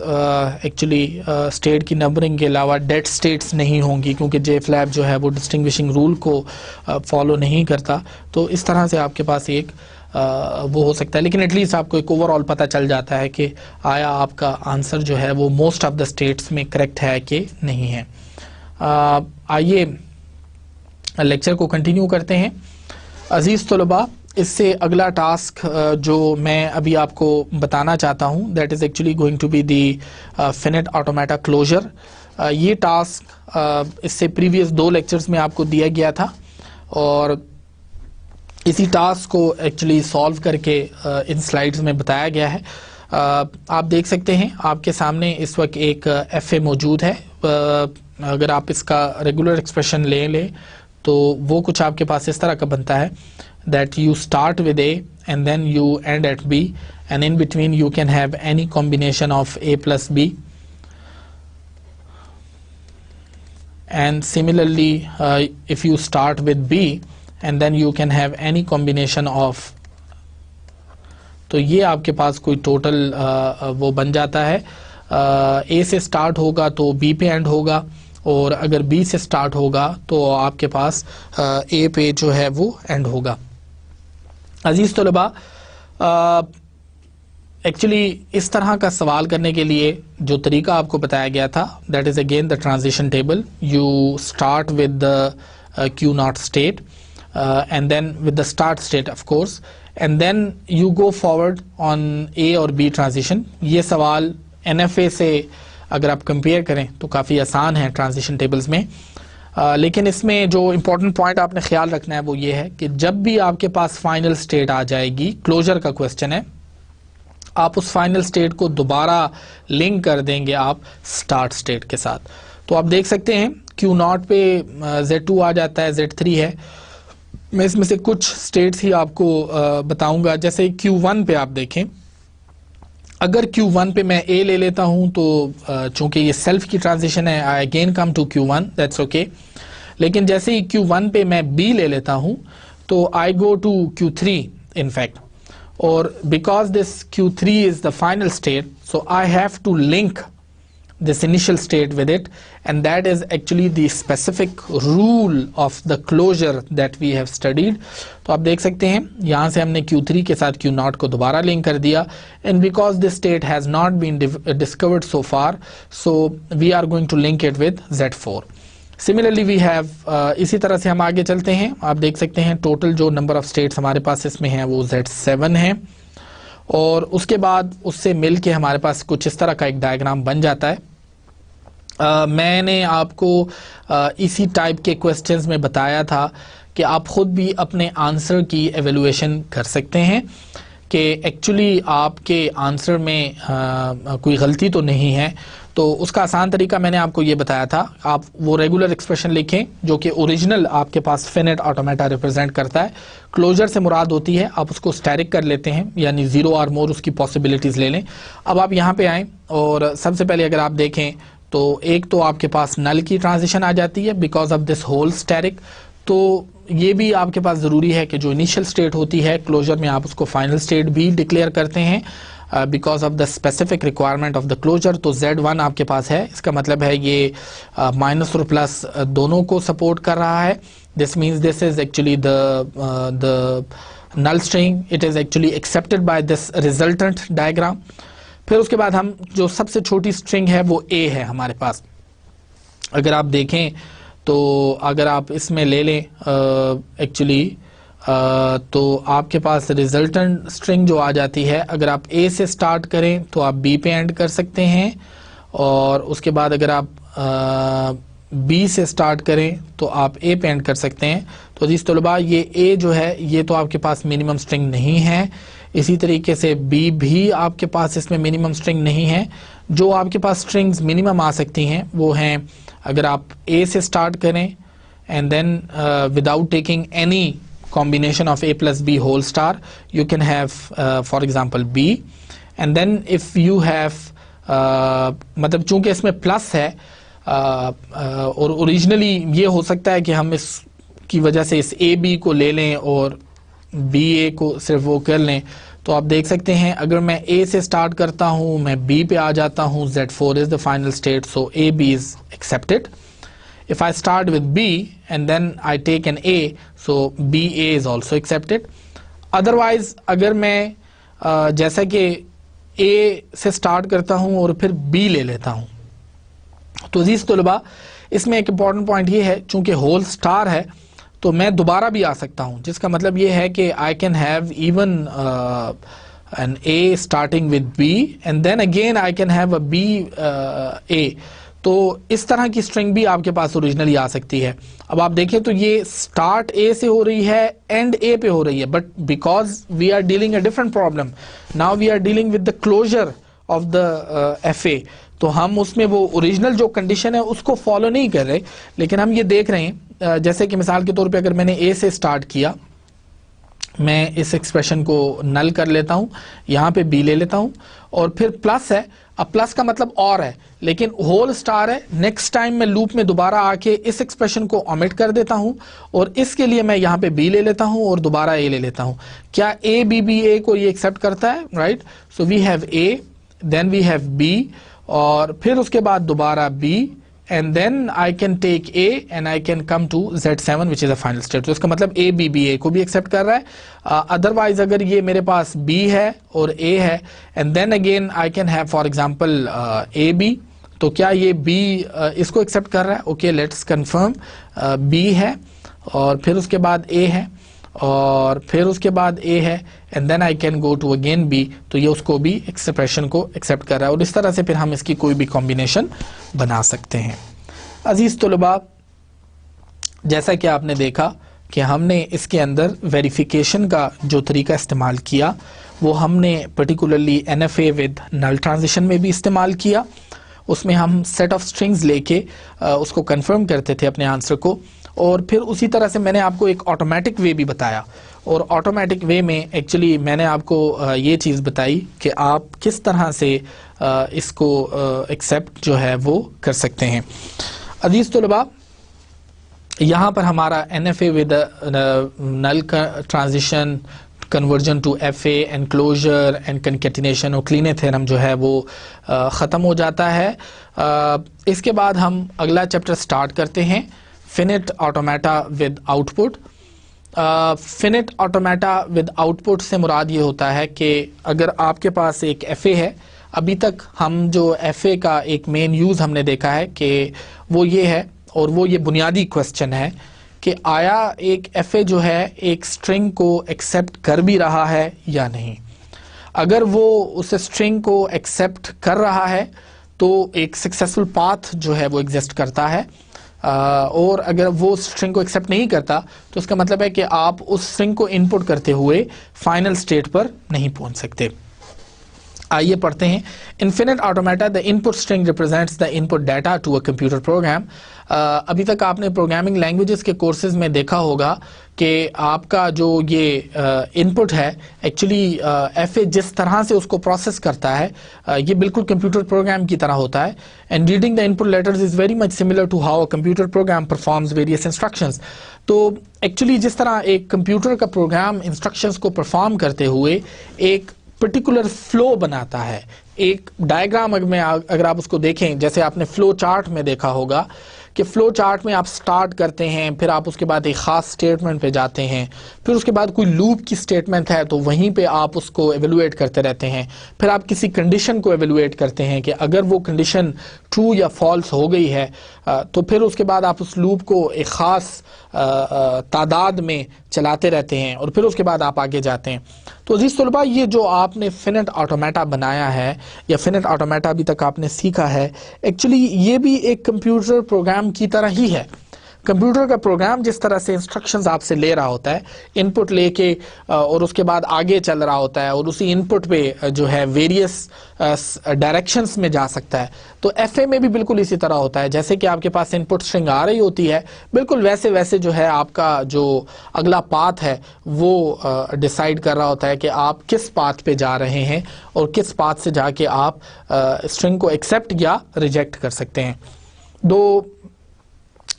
A: एक्चुअली स्टेट की नंबरिंग के अलावा डेड स्टेट्स नहीं होंगी, क्योंकि JFlap जो है वो डिस्टिंग्विशिंग रूल को फॉलो नहीं करता। तो इस तरह से आपके पास एक वो हो सकता है, लेकिन एटलीस्ट आपको एक ओवरऑल पता चल जाता है कि आया आपका आंसर जो है वो मोस्ट ऑफ द स्टेट्स में करेक्ट है कि नहीं है। आइए लेक्चर को कंटिन्यू करते हैं। अजीज़ तलबा, इससे अगला टास्क जो मैं अभी आपको बताना चाहता हूँ that is actually going to be the finite automata closure. ये टास्क इससे प्रीवियस 2 लेक्चर्स में आपको दिया गया था और इसी टास्क को एक्चुअली सॉल्व करके इन स्लाइड्स में बताया गया है। आप देख सकते हैं आपके सामने इस वक्त एक FA मौजूद है। अगर आप इसका रेगुलर एक्सप्रेशन ले तो वो कुछ आपके पास इस तरह का बनता है that you start with A and then you end at B, and in between you can have any combination of A plus B, and similarly if you start with B and then you can have any combination of, तो ये आपके पास कोई total वो बन जाता है। A से start होगा तो B पे एंड होगा, और अगर B से स्टार्ट होगा तो आपके पास A पे जो है वो एंड होगा। अजीज़ तलबा, एक्चुअली इस तरह का सवाल करने के लिए जो तरीका आपको बताया गया था that is again the transition table. You start with the Q0 state and then with the start state of course, and then you go forward on A और B ट्रांजिशन। ये सवाल NFA से अगर आप कंपेयर करें तो काफ़ी आसान है ट्रांजिशन टेबल्स में, लेकिन इसमें जो इम्पोर्टेंट पॉइंट आपने ख्याल रखना है वो ये है कि जब भी आपके पास फाइनल स्टेट आ जाएगी, क्लोजर का क्वेश्चन है, आप उस फाइनल स्टेट को दोबारा लिंक कर देंगे आप स्टार्ट स्टेट के साथ। तो आप देख सकते हैं Q0 पे Z2 आ जाता है, Z3 है। मैं इसमें से कुछ स्टेट्स ही आपको बताऊंगा। जैसे Q1 पे आप देखें, अगर Q1 पे मैं A ले लेता हूं तो चूंकि ये सेल्फ की ट्रांजिशन है, I again come to Q1, that's okay. लेकिन जैसे ही Q1 पे मैं B ले लेता हूं तो I go to Q3 in fact, और because this Q3 is the final state, so I have to link this initial state with it, and that is actually the specific rule of the closure that we have studied. तो आप देख सकते हैं यहाँ से हमने Q3 के साथ Q0 को दोबारा लिंक कर दिया, and because this state has not been discovered so far, so we are going to link it with Z4. Similarly we have इसी तरह से हम आगे चलते हैं। आप देख सकते हैं टोटल जो नंबर ऑफ स्टेट्स हमारे पास इसमें है वो Z7 है, और उसके बाद उससे मिल के हमारे पास कुछ इस तरह का एक डायग्राम बन जाता है। मैंने आपको इसी टाइप के क्वेश्चंस में बताया था कि आप खुद भी अपने आंसर की एवेलुएशन कर सकते हैं कि एक्चुअली आपके आंसर में कोई गलती तो नहीं है, तो उसका आसान तरीका मैंने आपको ये बताया था। आप वो रेगुलर एक्सप्रेशन लिखें जो कि ओरिजिनल आपके पास फिनिट ऑटोमेटा रिप्रेजेंट करता है। क्लोजर से मुराद होती है आप उसको स्टैटिक कर लेते हैं, यानी जीरो और मोर उसकी पॉसिबिलिटीज़ ले लें। अब आप यहाँ पे आएँ और सबसे पहले अगर आप देखें तो एक तो आपके पास नल की ट्रांजिशन आ जाती है because of this whole static. तो ये भी आपके पास ज़रूरी है कि जो इनिशियल स्टेट होती है क्लोजर में आप उसको फाइनल स्टेट भी डिक्लेयर करते हैं because of the specific requirement of the closure. तो Z1 आपके पास है, इसका मतलब है ये माइनस और प्लस दोनों को सपोर्ट कर रहा है। This means this is actually the null string, it is actually accepted by this resultant diagram. फिर उसके बाद हम जो सबसे छोटी स्ट्रिंग है वो A है हमारे पास। अगर आप देखें तो अगर आप इसमें ले लें एक्चुअली तो आपके पास रिजल्टेंट स्ट्रिंग जो आ जाती है, अगर आप A से स्टार्ट करें तो आप B पे एंड कर सकते हैं, और उसके बाद अगर आप B से स्टार्ट करें तो आप A पे एंड कर सकते हैं। तो जिस तलबा ये A जो है ये तो आपके पास मिनिमम स्ट्रिंग नहीं है, इसी तरीके से B भी आपके पास इसमें मिनिमम स्ट्रिंग नहीं है। जो आपके पास स्ट्रिंग्स मिनिमम आ सकती हैं वो हैं, अगर आप A से स्टार्ट करें and then without taking any combination of A plus B whole star, you can have for example B, and then if you have मतलब चूंकि इसमें प्लस है और ओरिजिनली ये हो सकता है कि हम इसकी वजह से इस A B को ले लें और B A को सिर्फ वो कर लें। तो आप देख सकते हैं अगर मैं A से स्टार्ट करता हूँ, मैं B पे आ जाता हूँ, Z4 is the final state, so A B is accepted. If I start with B and then I take an A, so B A is also accepted. Otherwise अगर मैं जैसा कि A से स्टार्ट करता हूँ और फिर B ले लेता हूँ, तो जीज़ तलबा इसमें एक इम्पॉर्टेंट पॉइंट ये है, चूँकि होल स्टार है तो मैं दोबारा भी आ सकता हूँ, जिसका मतलब ये है कि I can have even an A starting with B and then again I can have a B A। तो इस तरह की स्ट्रिंग भी आपके पास ओरिजिनली आ सकती है। अब आप देखें तो ये स्टार्ट A से हो रही है, एंड A पे हो रही है, but because we are dealing a different problem, now we are dealing with the closure of the FA, तो हम उसमें वो ओरिजिनल जो कंडीशन है उसको फॉलो नहीं कर रहे, लेकिन हम ये देख रहे हैं जैसे कि मिसाल के तौर पे अगर मैंने A से स्टार्ट किया, मैं इस एक्सप्रेशन को नल कर लेता हूँ, यहाँ पे B ले लेता हूँ और फिर प्लस है। अब प्लस का मतलब और है, लेकिन होल स्टार है। नेक्स्ट टाइम मैं लूप में दोबारा आके इस एक्सप्रेशन को ओमिट कर देता हूँ और इसके लिए मैं यहाँ पे B ले लेता हूँ और दोबारा A ले लेता हूँ। क्या A B B A को ये एक्सेप्ट करता है? Right, so we have A, then we have B और फिर उसके बाद दोबारा B and then I can take A and I can come to Z7 which is a final state। तो इसका मतलब A B B A को भी एक्सेप्ट कर रहा है। अदरवाइज अगर ये मेरे पास B है और A है and then again I can have for example A B, तो क्या ये B इसको एक्सेप्ट कर रहा है? ओके, लेट्स कंफर्म, B है और फिर उसके बाद A है और फिर उसके बाद A है and then I can go to again B, तो ये उसको भी एक्सप्रेशन को एक्सेप्ट कर रहा है और इस तरह से फिर हम इसकी कोई भी कॉम्बिनेशन बना सकते हैं। अजीज तलबा, जैसा कि आपने देखा कि हमने इसके अंदर वेरिफिकेशन का जो तरीका इस्तेमाल किया वो हमने particularly NFA with null transition में भी इस्तेमाल किया। उसमें हम सेट ऑफ स्ट्रिंग्स लेके उसको कंफर्म करते थे अपने आंसर को, और फिर उसी तरह से मैंने आपको एक ऑटोमेटिक वे भी बताया, और ऑटोमेटिक वे में एक्चुअली मैंने आपको ये चीज़ बताई कि आप किस तरह से इसको एक्सेप्ट जो है वो कर सकते हैं। अजीज तलबा, यहाँ पर हमारा NFA with null transition, conversion to FA, enclosure and concatenation और क्लीने थ्योरम जो है वो ख़त्म हो जाता है। इसके बाद हम अगला चैप्टर स्टार्ट करते हैं, finite automata with output. Finite automata with output से मुराद ये होता है कि अगर आपके पास एक FA है, अभी तक हम जो FA का एक मेन यूज़ हमने देखा है कि वो ये है, और वो ये बुनियादी क्वेश्चन है कि आया एक FA जो है एक स्ट्रिंग को एक्सेप्ट कर भी रहा है या नहीं। अगर वो उस स्ट्रिंग को एक्सेप्ट कर रहा है तो एक सक्सेसफुल पाथ जो है वो एग्जिस्ट करता है, और अगर वो स्ट्रिंग को एक्सेप्ट नहीं करता तो उसका मतलब है कि आप उस स्ट्रिंग को इनपुट करते हुए फाइनल स्टेट पर नहीं पहुंच सकते। आइए पढ़ते हैं। Infinite automata, the input string represents the input data to a computer program. अभी तक आपने प्रोग्रामिंग लैंग्वेजेस के कोर्सेज में देखा होगा कि आपका जो ये इनपुट है एक्चुअली एफए जिस तरह से उसको प्रोसेस करता है ये बिल्कुल कंप्यूटर प्रोग्राम की तरह होता है। And reading the input letters is very much similar to how a computer program performs various instructions. तो एक्चुअली जिस तरह एक कंप्यूटर का प्रोग्राम इंस्ट्रक्शंस को परफॉर्म करते हुए एक पर्टिकुलर फ्लो बनाता है, एक डायग्राम में अगर आप उसको देखें, जैसे आपने फ्लो चार्ट में देखा होगा कि फ्लो चार्ट में आप स्टार्ट करते हैं, फिर आप उसके बाद एक ख़ास स्टेटमेंट पे जाते हैं, फिर उसके बाद कोई लूप की स्टेटमेंट है तो वहीं पे आप उसको एवेलुएट करते रहते हैं, फिर आप किसी कंडीशन को एवेलुएट करते हैं कि अगर वो कंडीशन ट्रू या फॉल्स हो गई है तो फिर उसके बाद आप उस लूप को एक ख़ास तादाद में चलाते रहते हैं और फिर उसके बाद आप आगे जाते हैं। तो अजीज़ तलबा, ये जो आपने फिनिट ऑटोमेटा बनाया है या फिनिट ऑटोमेटा अभी तक आपने सीखा है, एक्चुअली ये भी एक कंप्यूटर प्रोग्राम की तरह ही है। कंप्यूटर का प्रोग्राम जिस तरह से इंस्ट्रक्शंस आपसे ले रहा होता है, इनपुट लेके और उसके बाद आगे चल रहा होता है और उसी इनपुट पे जो है वेरियस डायरेक्शंस में जा सकता है, तो एफए में भी बिल्कुल इसी तरह होता है। जैसे कि आपके पास इनपुट स्ट्रिंग आ रही होती है, बिल्कुल वैसे वैसे जो है आपका जो अगला पाथ है वो डिसाइड कर रहा होता है कि आप किस पाथ पे जा रहे हैं और किस पाथ से जाके आप स्ट्रिंग को एक्सेप्ट या रिजेक्ट कर सकते हैं।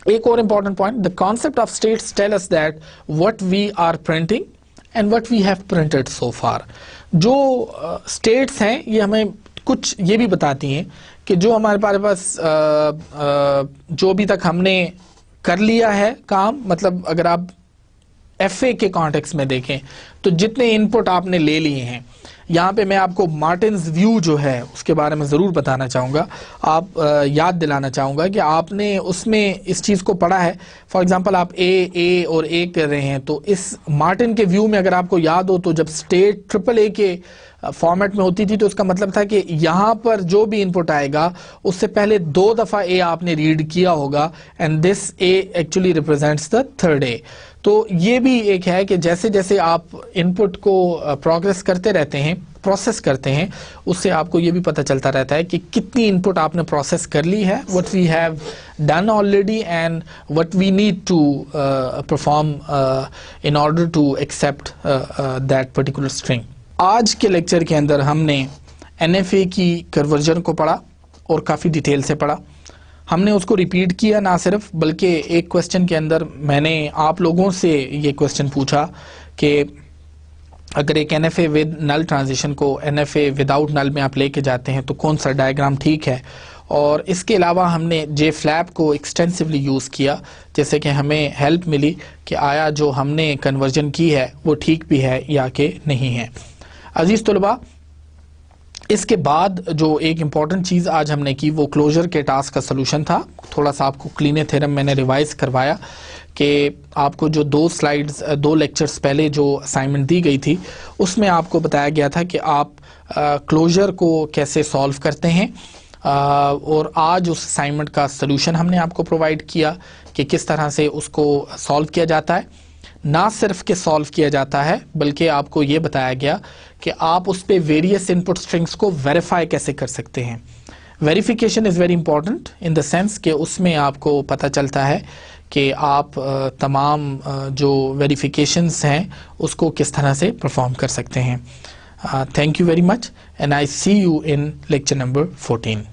A: एक और important point, the concept of states tell us that what we are printing and what we have printed so far. जो स्टेट्स हैं ये हमें कुछ ये भी बताती हैं कि जो हमारे पास जो अभी तक हमने कर लिया है काम, मतलब अगर आप एफए के कॉन्टेक्स्ट में देखें तो जितने इनपुट आपने ले लिए हैं, यहाँ पे मैं आपको मार्टिन्स व्यू जो है उसके बारे में ज़रूर बताना चाहूँगा, आप याद दिलाना चाहूँगा कि आपने उसमें इस चीज़ को पढ़ा है। फॉर एग्जांपल आप ए और ए कर रहे हैं, तो इस मार्टिन के व्यू में अगर आपको याद हो तो जब स्टेट ट्रिपल ए के फॉर्मेट में होती थी तो उसका मतलब था कि यहाँ पर जो भी इनपुट आएगा उससे पहले 2 दफ़ा ए आपने रीड किया होगा and this A actually represents the third A. तो ये भी एक है कि जैसे जैसे आप इनपुट को प्रोग्रेस करते रहते हैं, प्रोसेस करते हैं, उससे आपको ये भी पता चलता रहता है कि कितनी इनपुट आपने प्रोसेस कर ली है, what we have done already and what we need to perform in order to accept that particular string. आज के लेक्चर के अंदर हमने एनएफए की कन्वर्जन को पढ़ा और काफ़ी डिटेल से पढ़ा। हमने उसको रिपीट किया ना सिर्फ, बल्कि एक क्वेश्चन के अंदर मैंने आप लोगों से ये क्वेश्चन पूछा कि अगर एक एनएफए विद नल ट्रांजिशन को एनएफए विदाउट नल में आप लेके जाते हैं तो कौन सा डायग्राम ठीक है। और इसके अलावा हमने जे फ्लैप को एक्सटेंसिवली यूज़ किया, जैसे कि हमें हेल्प मिली कि आया जो हमने कन्वर्जन की है वो ठीक भी है या कि नहीं है। अजीज़ तलबा, इसके बाद जो एक इम्पॉर्टेंट चीज़ आज हमने की वो क्लोजर के टास्क का सलूशन था। थोड़ा सा आपको क्लीन थ्योरम मैंने रिवाइज करवाया कि आपको जो 2 लेक्चर्स पहले जो असाइनमेंट दी गई थी उसमें आपको बताया गया था कि आप क्लोजर को कैसे सॉल्व करते हैं, और आज उस असाइनमेंट का सलूशन हमने आपको प्रोवाइड किया कि किस तरह से उसको सॉल्व किया जाता है। ना सिर्फ के सॉल्व किया जाता है बल्कि आपको ये बताया गया कि आप उस पे वेरियस इनपुट स्ट्रिंग्स को वेरीफाई कैसे कर सकते हैं। Verification is very important in the sense कि उसमें आपको पता चलता है कि आप तमाम जो वेरिफिकेशंस हैं उसको किस तरह से परफॉर्म कर सकते हैं। Thank you very much and I see you in lecture number 14।